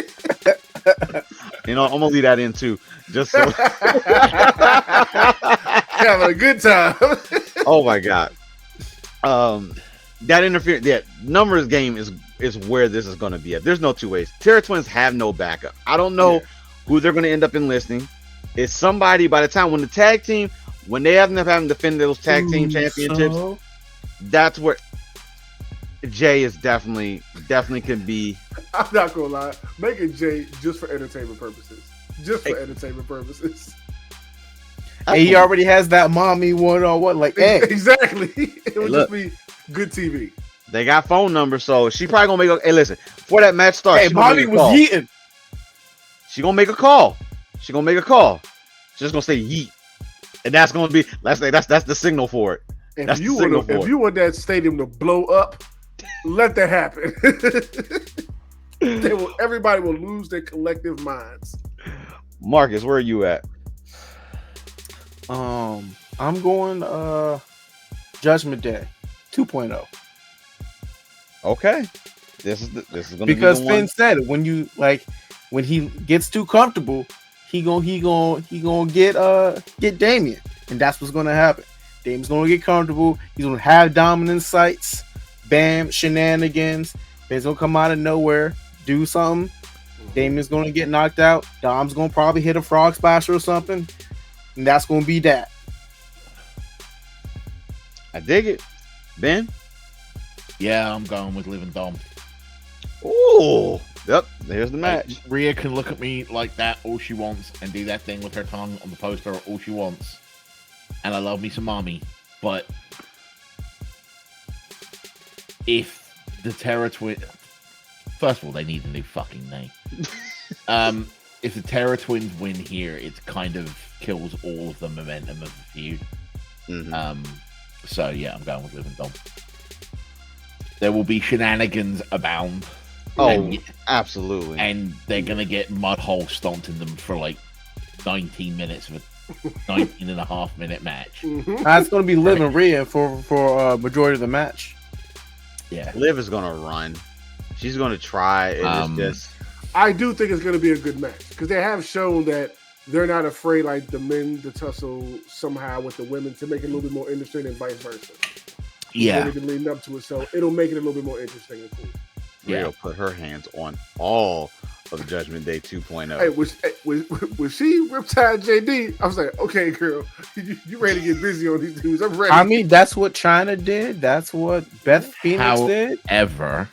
I'm gonna leave that in too, just so. Having a good time. Oh my god. That interference, numbers game is where this is going to be at. There's no two ways. Terror Twins have no backup. I don't know who they're going to end up enlisting. It's somebody by the time when the tag team, when they end up having to defend those tag team championships, that's where Jay is definitely can be. I'm not gonna lie, making Jay just for entertainment purposes. Just for entertainment purposes. And he already has that mommy one-on-one. Like, hey. Exactly. It would just be good TV. They got phone numbers, so she probably gonna make a. Hey, listen, before that match starts, hey, mommy was yeeting. She gonna make a call. She's just gonna say yeet, and that's gonna be that's the signal for it. If you want that stadium to blow up, let that happen. Everybody will lose their collective minds. Marcus, where are you at? I'm going Judgment Day 2.0. Okay. This is gonna because be Finn said when he gets too comfortable, he gonna get Damian, and that's what's gonna happen. Damian's gonna get comfortable. He's gonna have dominant sights. Bam, shenanigans. Finn's gonna come out of nowhere, do something. Damian's gonna get knocked out. Dom's gonna probably hit a frog splash or something, and that's gonna be that. I dig it. Ben? Yeah, I'm going with Liv and Dom. Ooh. Yep, there's the match. Rhea can look at me like that all she wants and do that thing with her tongue on the poster all she wants. And I love me some mommy. But if the Terror Twins... First of all, they need a new fucking name. If the Terror Twins win here, it kind of kills all of the momentum of the feud. Mm-hmm. So yeah, I'm going with Liv and Dom. There will be shenanigans abound. Oh, absolutely. And they're going to get mud hole stomped in them for like 19 minutes of a 19 and a half minute match. Mm-hmm. That's going to be Liv and Rhea for majority of the match. Yeah. Liv is going to run. She's going to try. And it's just... I do think it's going to be a good match because they have shown that they're not afraid, like the men, to tussle somehow with the women to make it a little bit more interesting and vice versa. Yeah. They've been leading up to it, so it'll make it a little bit more interesting and cool. Rhea put her hands on all for the Judgment Day 2.0. Hey, was she Riptide JD? I was like, okay, girl, you ready to get busy on these dudes? I'm ready. I mean, that's what China did. That's what Beth Phoenix did. However,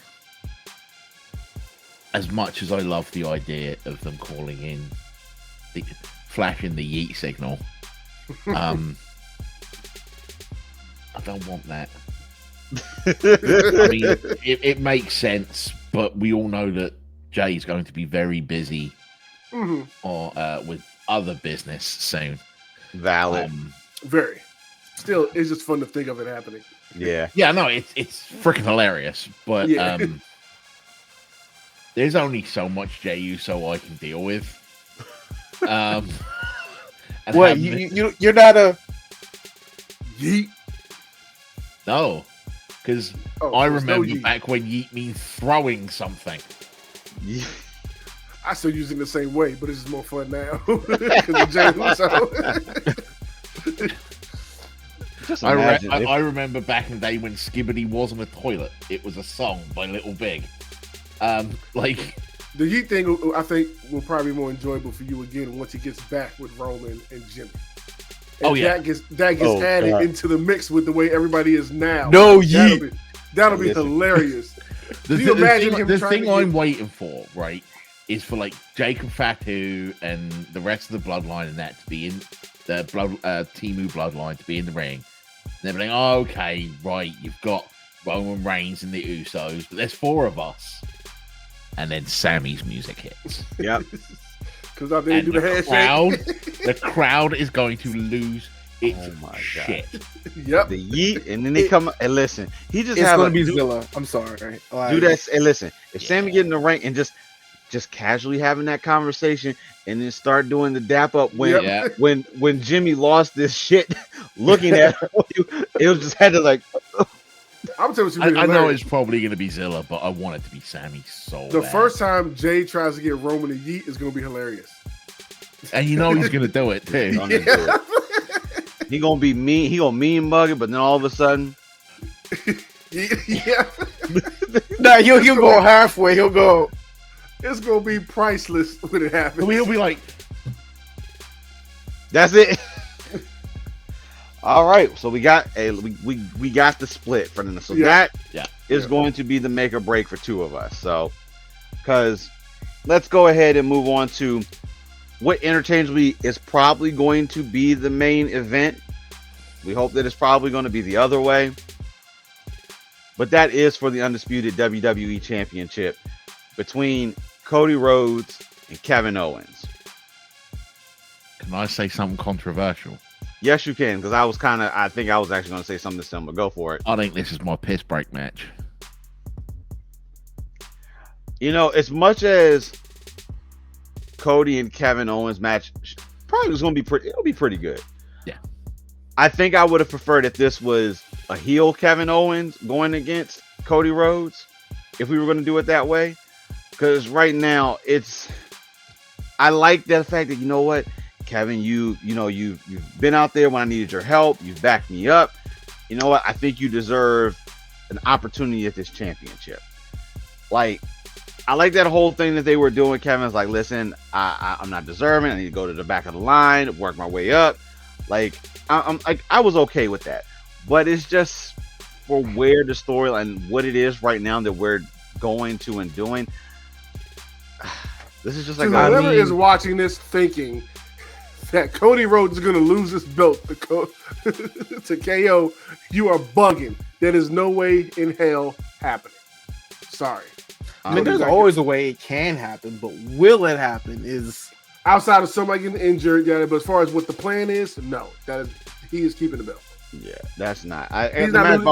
as much as I love the idea of them calling in, flashing the yeet signal, I don't want that. I mean, it makes sense, but we all know that Jay's going to be very busy or with other business soon. Valid. Very. Still, it's just fun to think of it happening. Yeah. Yeah, no, it's freaking hilarious, but there's only so much Jey Uso I can deal with. What, you're not a yeet? No, because I remember back when yeet means throwing something. Yeah. I still use it the same way, but it's just more fun now because of Jey Uso. I remember back in the day when Skibbity wasn't a toilet; it was a song by Little Big. Like the yeet thing, I think will probably be more enjoyable for you again once he gets back with Roman and Jimmy. And that gets added into the mix with the way everybody is now. No yeet. That'll be hilarious. The thing I'm waiting for, right, is for like Jacob Fatu and the rest of the bloodline and that to be in the Timu bloodline to be in the ring. And they're like, oh, okay, right, you've got Roman Reigns and the Usos, but there's 4 of us. And then Sammy's music hits. Yep. Because after they do the handshake, the crowd is going to lose its shit. Yep. The yeet, and then they come and listen. He just it's going to be Zilla. I'm sorry. Do that. And listen, if Sammy get in the ring and just casually having that conversation, and then start doing the dap up when Jimmy lost this shit, looking at you, it was just had to like. I'm telling you, I know it's probably going to be Zilla, but I want it to be Sammy so The bad. first time Jay tries to get Roman to yeet is going to be hilarious. And you know he's going to do it too. He going to be mean. He going to mean mug it, but then all of a sudden. Yeah. Nah, he'll go halfway. He'll go. It's going to be priceless when it happens. He'll be like. That's it. All right, so we got we got the split for them. So that is going to be the make or break for 2 of us. So, because let's go ahead and move on to what interchangeably is probably going to be the main event. We hope that it's probably going to be the other way, but that is for the undisputed WWE Championship between Cody Rhodes and Kevin Owens. Can I say something controversial? Yes, you can, because I think I was actually going to say something similar. Go for it. I think this is my piss break match. You know, as much as Cody and Kevin Owens match probably was going to be it'll be pretty good. Yeah. I think I would have preferred if this was a heel Kevin Owens going against Cody Rhodes, if we were going to do it that way. Because right now, I like that fact that, you know what, Kevin, you've been out there when I needed your help. You've backed me up. You know what? I think you deserve an opportunity at this championship. Like, I like that whole thing that they were doing. Kevin's like, listen, I'm not deserving. I need to go to the back of the line, work my way up. Like, I was okay with that. But it's just for where the storyline, what it is right now that we're going to and doing. This is just like whoever is watching this thinking that Cody Rhodes is going to lose this belt to KO, you are bugging. There is no way in hell happening. Sorry. I mean, there's always a way it can happen, but will it happen is outside of somebody getting injured. Yeah, but as far as what the plan is, no. He is keeping the belt. Yeah, that's not. He's not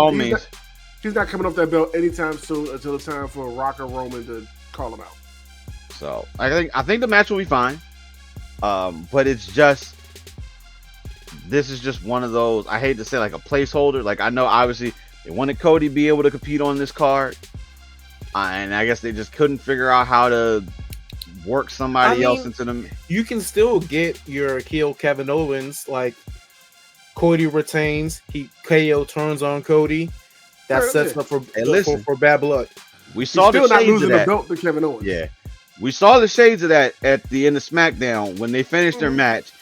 coming off that belt anytime soon until it's time for Rock or Roman to call him out. So I think the match will be fine. But it's just, this is just one of those, I hate to say like a placeholder. Like, I know obviously they wanted Cody to be able to compete on this card, and I guess they just couldn't figure out how to work somebody else into them. You can still get your heel Kevin Owens, like Cody retains, KO turns on Cody. That sets up for bad blood. We saw He's still the not shades losing of that. the belt to Kevin Owens. Yeah. We saw the shades of that at the end of SmackDown when they finished their match,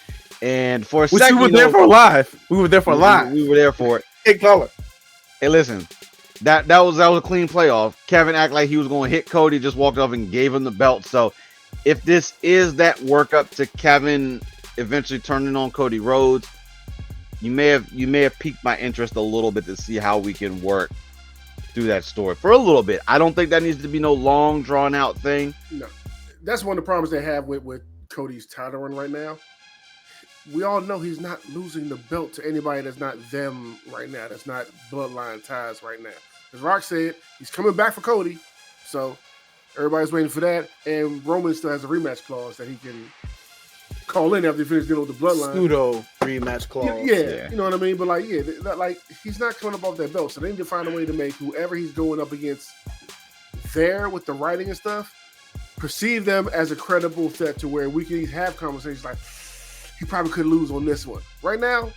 and for a Which second, we were there for live. We were there for live. We were there for it. Big color. Hey, listen, that was a clean playoff. Kevin acted like he was going to hit Cody, just walked off and gave him the belt. So, if this is that workup to Kevin eventually turning on Cody Rhodes, you may have piqued my interest a little bit to see how we can work through that story for a little bit. I don't think that needs to be no long drawn out thing. No, that's one of the problems they have with Cody's title run right now. We all know he's not losing the belt to anybody that's not them right now. That's not bloodline ties right now. As Rock said, he's coming back for Cody, so everybody's waiting for that. And Roman still has a rematch clause that he can call in after he finishes dealing with the bloodline. Pseudo rematch clause. Yeah, you know what I mean. But like, yeah, like he's not coming up off that belt, so they need to find a way to make whoever he's going up against there with the writing and stuff perceive them as a credible threat to where we can have conversations like he probably could lose on this one. Right now,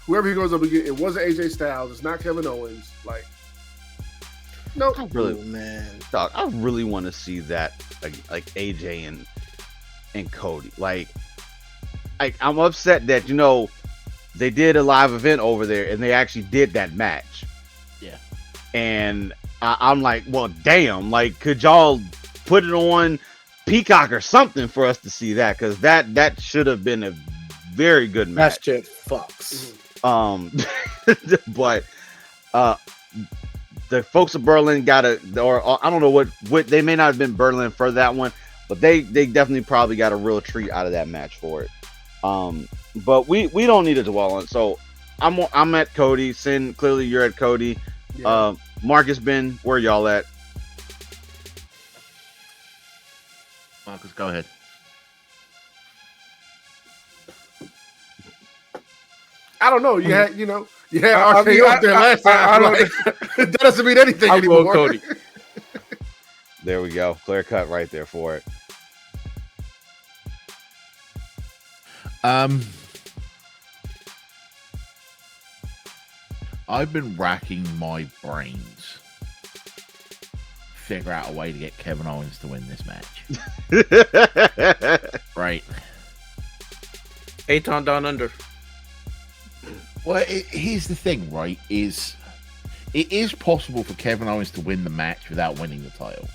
whoever he goes up against, it wasn't AJ Styles, it's not Kevin Owens. Like, no, I really, man, dog, I really want to see that like AJ and Cody. Like I'm upset that they did a live event over there and they actually did that match. Yeah, and I'm like, well, damn, like could y'all put it on Peacock or something for us to see that, because that should have been a very good match. That shit fucks. But the folks of Berlin or I don't know what they may not have been Berlin for that one, but they definitely probably got a real treat out of that match for it. But we don't need to dwell on it. So I'm at Cody. Sin, clearly you're at Cody. Yeah. Marcus, Ben, where y'all at? Marcus, go ahead. I don't know. You had RKO up there last time. That doesn't mean anything I'll anymore. go Cody. There we go. Clear cut right there for it. I've been racking my brains figure out a way to get Kevin Owens to win this match. Right. Aton Down Under. Well, here's the thing, right? It is possible for Kevin Owens to win the match without winning the title,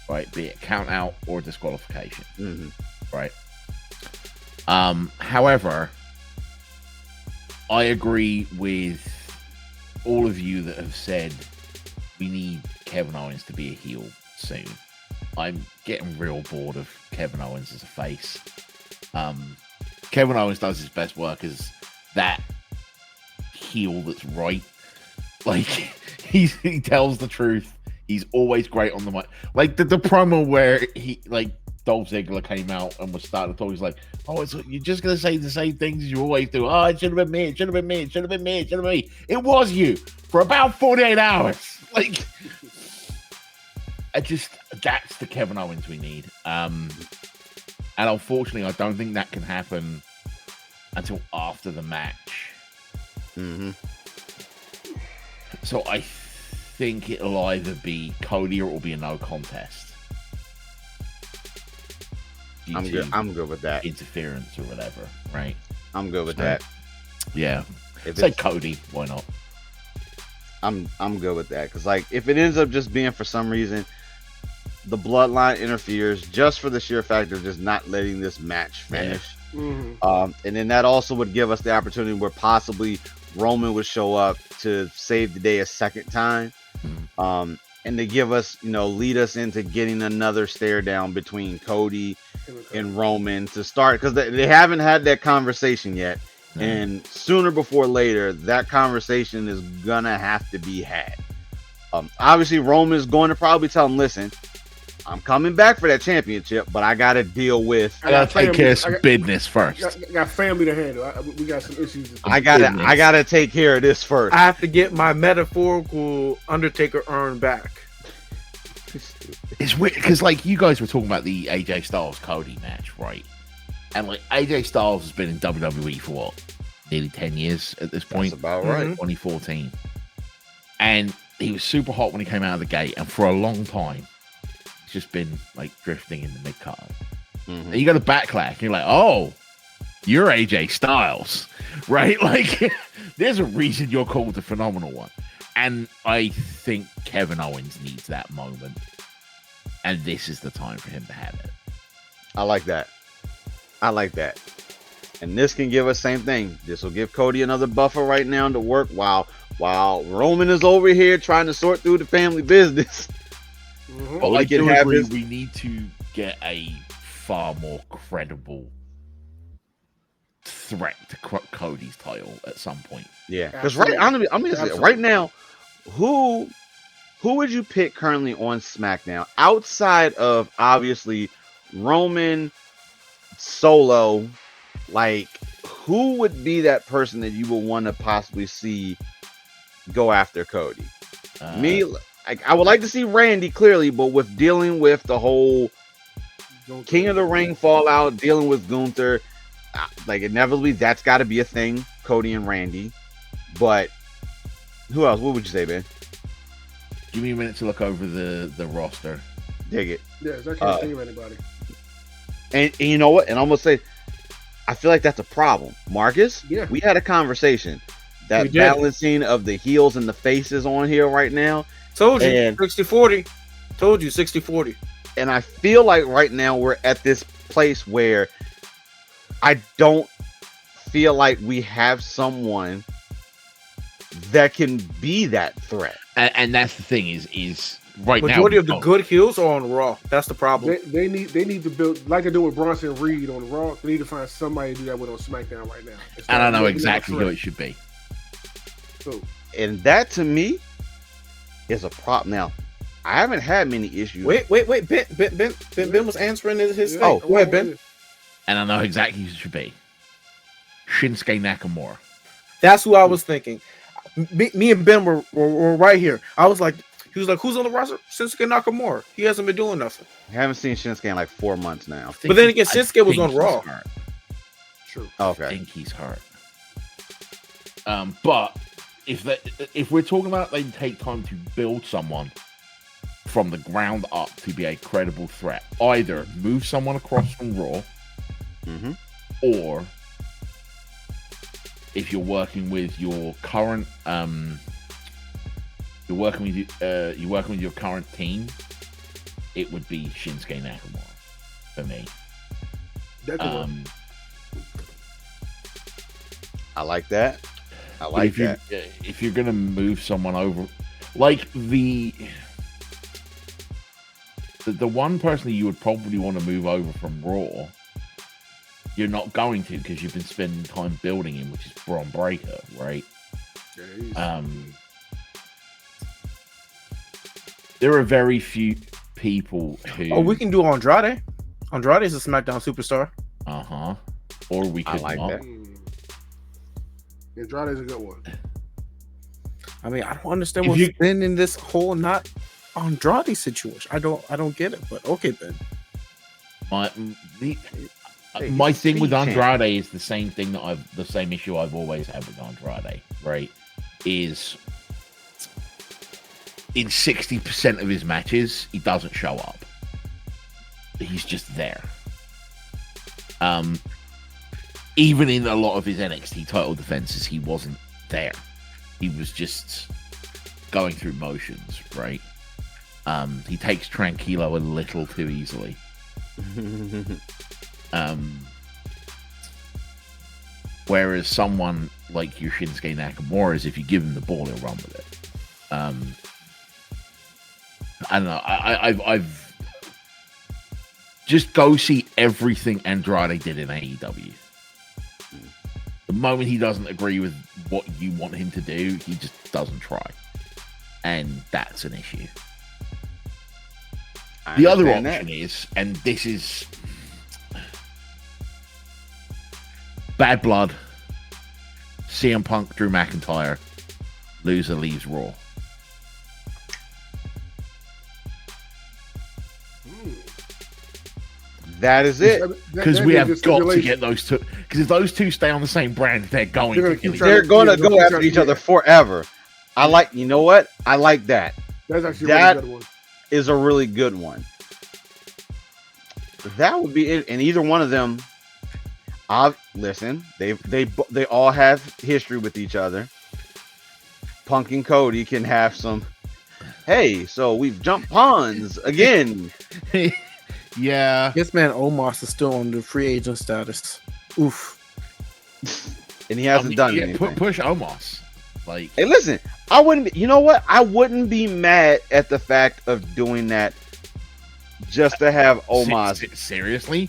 right? Be it count out or disqualification, right? However, I agree with all of you that have said we need Kevin Owens to be a heel soon. I'm getting real bored of Kevin Owens as a face. Kevin Owens does his best work as that heel that's right. Like he tells the truth. He's always great on the mic. Like the promo where Dolph Ziggler came out and was starting to talk. He's like, "Oh, you're just gonna say the same things as you always do. Oh, it should have been me. It should have been me. It should have been me. It should have been me. It was you for about 48 hours." Like, that's the Kevin Owens we need. And unfortunately, I don't think that can happen until after the match. So I think it'll either be Cody or it'll be a no contest. I'm good with that. Interference or whatever, right? I'm good with that. Yeah. If Say Cody, why not? I'm good with that, because like if it ends up just being for some reason the bloodline interferes just for the sheer fact of just not letting this match finish. And then that also would give us the opportunity where possibly Roman would show up to save the day a second time. And to give us, lead us into getting another stare down between Cody and Roman to start, because they haven't had that conversation yet. And sooner before later, that conversation is gonna have to be had. Obviously, Roman is going to probably tell him, "Listen, I'm coming back for that championship, but I got to deal with. I got to take care of some business first. Got family to handle. We got some issues. I gotta take care of this first. I have to get my metaphorical Undertaker urn back." It's weird because, like, you guys were talking about the AJ Styles Cody match, right? And like AJ Styles has been in WWE for what, nearly 10 years at this point. That's about right. 2014, and he was super hot when he came out of the gate, and for a long time, just been like drifting in the mid card. Mhm. And you go to Backlash, and you're like, oh, you're AJ Styles, right? Like, there's a reason you're called the Phenomenal One. And I think Kevin Owens needs that moment. And this is the time for him to have it. I like that. And this can give us same thing. This will give Cody another buffer right now to work while Roman is over here trying to sort through the family business. Mhm. But we I can do have agree his- we need to get a far more credible threat to Cody's title at some point. Yeah, because I'm gonna say, Absolutely. right now, who would you pick currently on SmackDown outside of obviously Roman, Solo? Like, who would be that person that you would want to possibly see go after Cody? Me, like, I would like to see Randy clearly, but with dealing with the whole King of the Ring fallout, dealing with Gunther, like inevitably that's got to be a thing. Cody and Randy, but who else? What would you say, man? Give me a minute to look over the roster. Dig it. Yes, I can't think of anybody. And you know what? And I'm gonna say, I feel like that's a problem, Marcus. Yeah. We had a conversation. We That did. balancing of the heels and the faces on here right now, Told you, And- 60-40. Told you, 60-40. and I feel like right now we're at this place where I don't feel like we have someone that can be that threat. And that's the thing is right Majority now. of the good heels are on Raw. That's the problem. They need to build like they're doing with Bronson Reed on Raw. They need to find somebody to do that with on SmackDown right now. And I know Making exactly that who threat. it should be. So, And that to me is a problem. Now, I haven't had many issues. Wait. Ben was answering his yeah, thing. Go ahead, Ben. And I know exactly who it should be. Shinsuke Nakamura. That's who I was thinking. Me and Ben were right here. I was like, he was like, who's on the roster? Shinsuke Nakamura. He hasn't been doing nothing. I haven't seen Shinsuke in like 4 months now. But then again, I Shinsuke was think on he's Raw. hurt. true. I Okay. think he's hurt. But if we're talking about they take time to build someone from the ground up to be a credible threat, either move someone across from Raw, Mm-hmm. or if you're working with your current you're working with your current team, it would be Shinsuke Nakamura for me. That could work. I like that. I But like if you that. if you're gonna move someone over, like the one person that you would probably want to move over from Raw, you're not going to because you've been spending time building him, which is Braun Breaker, right? Yeah, he's- There are very few people who. Oh, we can do Andrade. Andrade is a SmackDown superstar. Or we I could like not. that. Andrade's a good one. I mean, I don't understand If what's you- been in this whole not Andrade situation. I don't get it. But okay, Ben. My the, Hey, my he's a thing with speed champ. Andrade is the same thing the same issue I've always had with Andrade, right? Is in 60% of his matches, he doesn't show up. He's just there. Even in a lot of his NXT title defenses, he wasn't there. He was just going through motions, right? He takes Tranquilo a little too easily. Whereas someone like your Shinsuke Nakamura is, if you give him the ball, he'll run with it. I don't know. I've just go see everything Andrade did in AEW. The moment he doesn't agree with what you want him to do, he just doesn't try, and that's an issue. I The other understand option is, and this is Bad Blood, CM Punk, Drew McIntyre, loser leaves Raw. That is it. Because we have got to get those two. Because if those two stay on the same brand, they're going They're to gonna kill keep each trying other. They're going to Yeah, go after each other forever. I like, you know what? I like that. That's actually That- a really good one. Is a really good one. that would be it. And either one of them, I listen. They all have history with each other. Punk and Cody can have some. Hey, so we've jumped ponds again. Yeah. This man Omos is still on the free agent status. Oof. And he hasn't done anything. Push Omos. Like, hey, listen, I wouldn't. You know what? I wouldn't be mad at the fact of doing that just to have Omos. Seriously?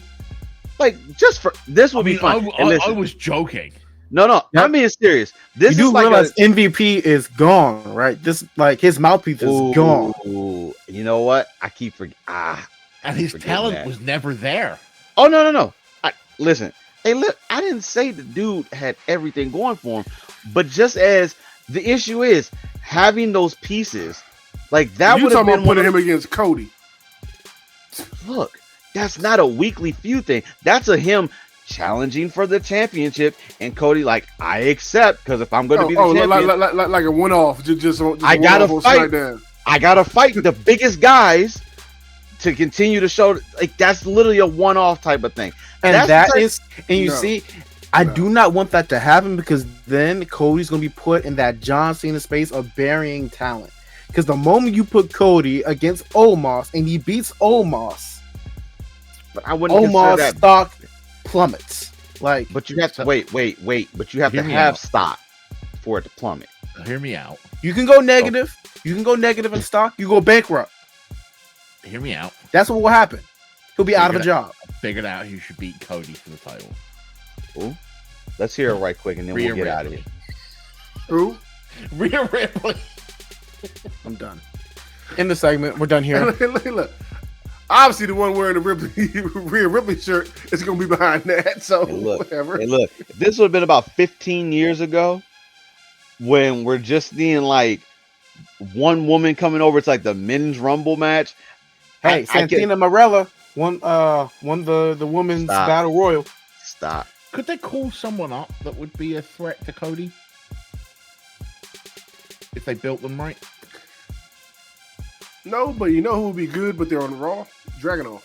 Like, just for this would be fun. I was joking. No, Yep. I'm being serious. This You is do like realize MVP is gone, right? This like his mouthpiece is gone. Ooh, you know what? I keep forgetting. And his talent was never there. Oh no! Listen, hey, look, I didn't say the dude had everything going for him, but just as the issue is having those pieces, like that You would have talking been about putting him against Cody? Look, that's not a weekly feud thing. That's a him challenging for the championship, and Cody like, I accept, because if I'm going to be the champion, like a one-off, just I gotta one-off fight. SmackDown. I gotta fight the biggest guys to continue to show. Like that's literally a one-off type of thing. And That's you see, I do not want that to happen because then Cody's gonna be put in that John Cena space of burying talent. Because the moment you put Cody against Omos and he beats Omos, but I wouldn't consider Omos that. stock plummets. Like, But you have to wait. But you have to Hear me have out. stock for it to plummet. Hear me out. you can go negative. You can go negative in stock. You go bankrupt. Hear me out. That's what will happen. He'll be out of a Figure job. Figured out who should beat Cody for the title. Ooh. Let's hear it right quick, and then Rhea we'll get out of Ripley. here. Who? Rhea Ripley. I'm done. In the segment, we're done here. Look. Obviously, the one wearing the Rhea Ripley shirt is going to be behind that. So Hey, look. whatever. Hey, look, if this would have been about 15 years ago, when we're just seeing like one woman coming over, it's like the men's rumble match. Hey, I Santina Marella won the women's Stop. battle royal. Stop. Could they call someone up that would be a threat to Cody? If they built them right? No, but you know who would be good, but they're on Raw? Dragunov.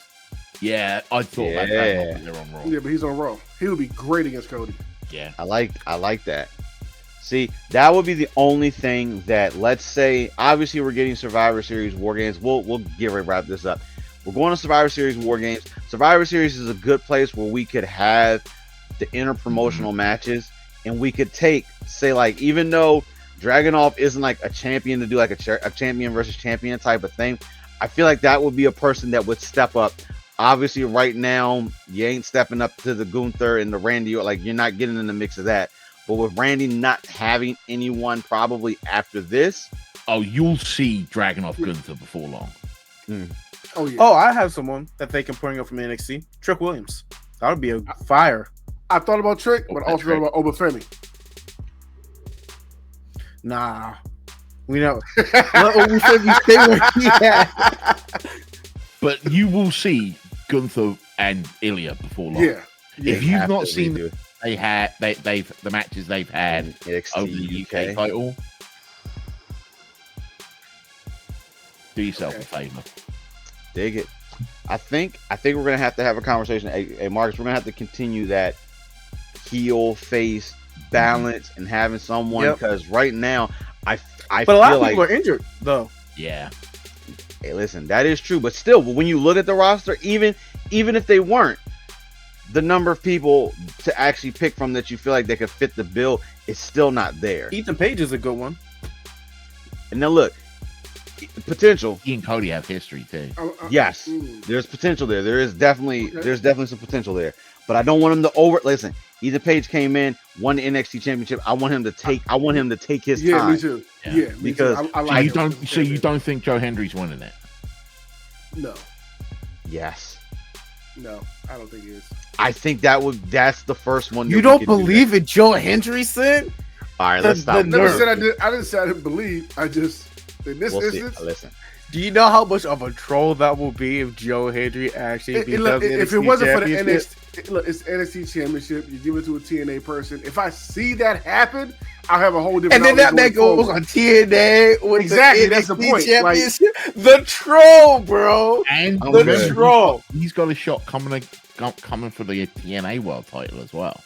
Yeah, I thought about Yeah. that when they're on Raw. Yeah, but he's on Raw. He would be great against Cody. Yeah. I like that. See, that would be the only thing that, let's say, obviously we're getting Survivor Series War Games. We'll get ready to wrap this up. We're going to Survivor Series War Games. Survivor Series is a good place where we could have the interpromotional matches, and we could take, say, like, even though Dragunov isn't like a champion to do like a champion versus champion type of thing, I feel like that would be a person that would step up. Obviously, right now, you ain't stepping up to the Gunther and the Randy, like you're not getting in the mix of that. But with Randy not having anyone probably after this, Oh, you'll see Dragunov Gunther before long. Oh, yeah. Oh, I have someone that they can bring up from NXT. Trick Williams. That would be a fire. I thought about Trick, but Okay, also Trick. thought about Obafemi. Nah. We know. We said we stay where he at. But you will see Gunther and Ilya before long. Yeah. If they you've have not to seen redo they've the matches they've had NXT over the UK title, do yourself a favor. Dig it. I think we're gonna have to have a conversation. Hey, Marcus, we're gonna have to continue that heel face balance and having someone, Yep. because right now I But a lot feel of like, people are injured, though. Yeah. hey, listen, that is true, but still, when you look at the roster, even if they weren't, the number of people to actually pick from that you feel like they could fit the bill is still not there. Ethan Page is a good one. And now look, potential. He and Cody have history too. Yes, Mm. there's potential there. There's definitely Okay. some potential there. But I don't want him to listen. Ethan Page came in, won the NXT championship. I want him to take his Yeah, time. me too. Yeah. Yeah, me Because- too. I So like you him. don't think Joe Hendry's winning it? No, Yes. no, I don't think he is. I think that's the first one. that You we don't could do believe in Joe Hendrickson? All right, The- let's stop. the Never nerve. said I did. I didn't say I didn't believe. I just in this We'll see. instance, Listen, Do you know how much of a troll that will be if Joe Hendry actually beats up the if it NXT wasn't for the championship? NXT, look, it's NXT Championship. You give it to a TNA person. If I see that happen, I'll have a whole different. And then that outlook man going goes forward. on TNA with Exactly, the that's the NXT point. championship. The troll, bro. And I'm The good. troll. he's got a shot coming for the TNA world title as well.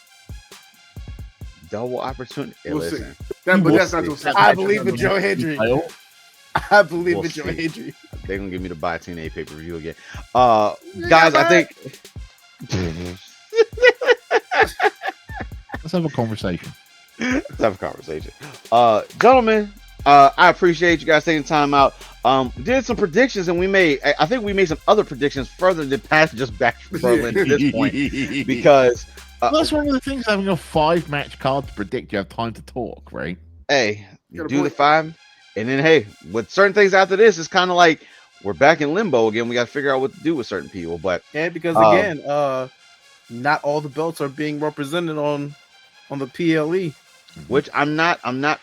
Double opportunity. Hey, We'll see. listen, That, but We'll that's not see. what's happening. I believe in Joe Hendry. Title. I believe We'll in Joe see. Hendry. they're gonna get me to buy TNA pay per view again. Guys, I think. Let's have a conversation. Let's have a conversation. Gentlemen, I appreciate you guys taking time out. We did some predictions, and I think we made some other predictions further than past just back to Berlin at this point because that's one of the things, having a 5-match card to predict. You have time to talk, right? hey, you Got a do the point. 5, and then hey, with certain things after this, it's kind of like we're back in limbo again. We got to figure out what to do with certain people, but Yeah, because again, not all the belts are being represented on the PLE. which I'm not not-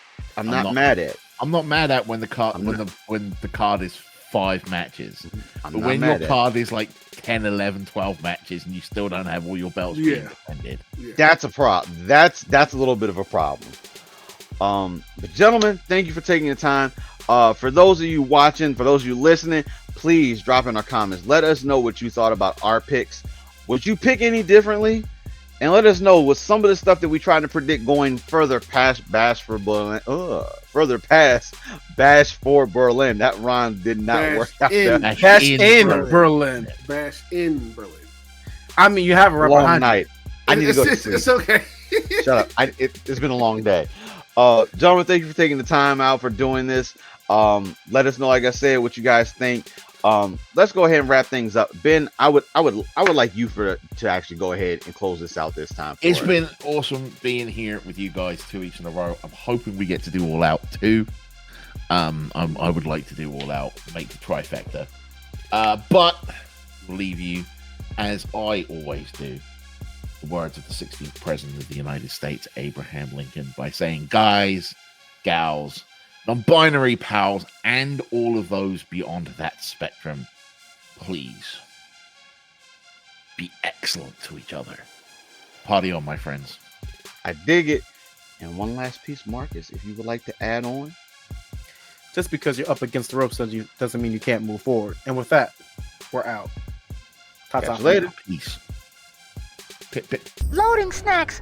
mad at. I'm not mad at when the card I'm when the card is 5 matches. I'm But not when your mad at. card is like 10, 11, 12 matches and you still don't have all your belts being Yeah. defended. Yeah. That's a problem. That's a little bit of a problem. But gentlemen, thank you for taking the time. For those of you watching, for those of you listening, please drop in our comments. Let us know what you thought about our picks. Would you pick any differently? And let us know with some of the stuff that we tried to predict going further past Bash for Berlin. Further past Bash for Berlin. That rhyme did not Bash work out. in- That That's in in Berlin. Berlin. Bash in Berlin. I mean, you have it right long behind night. I need to go to It's sleep. okay. Shut up. It's been a long day. Gentlemen, thank you for taking the time out for doing this. Let us know, like I said, what you guys think. Let's go ahead and wrap things up. Ben, I would like you to actually go ahead and close this out this time. It's for us. been awesome being here with you guys 2 weeks in a row. I'm hoping we get to do All Out too. I would like to do All Out, make the trifecta. But we'll leave you, as I always do, the words of the 16th President of the United States, Abraham Lincoln, by saying, guys, gals, non-binary pals, and all of those beyond that spectrum, please be excellent to each other. Party on, my friends. I dig it. And one last piece, Marcus, if you would like to add on. Just because you're up against the ropes doesn't mean you can't move forward. And with that, we're out. Catch you later. Peace. Pit, pit. Loading snacks.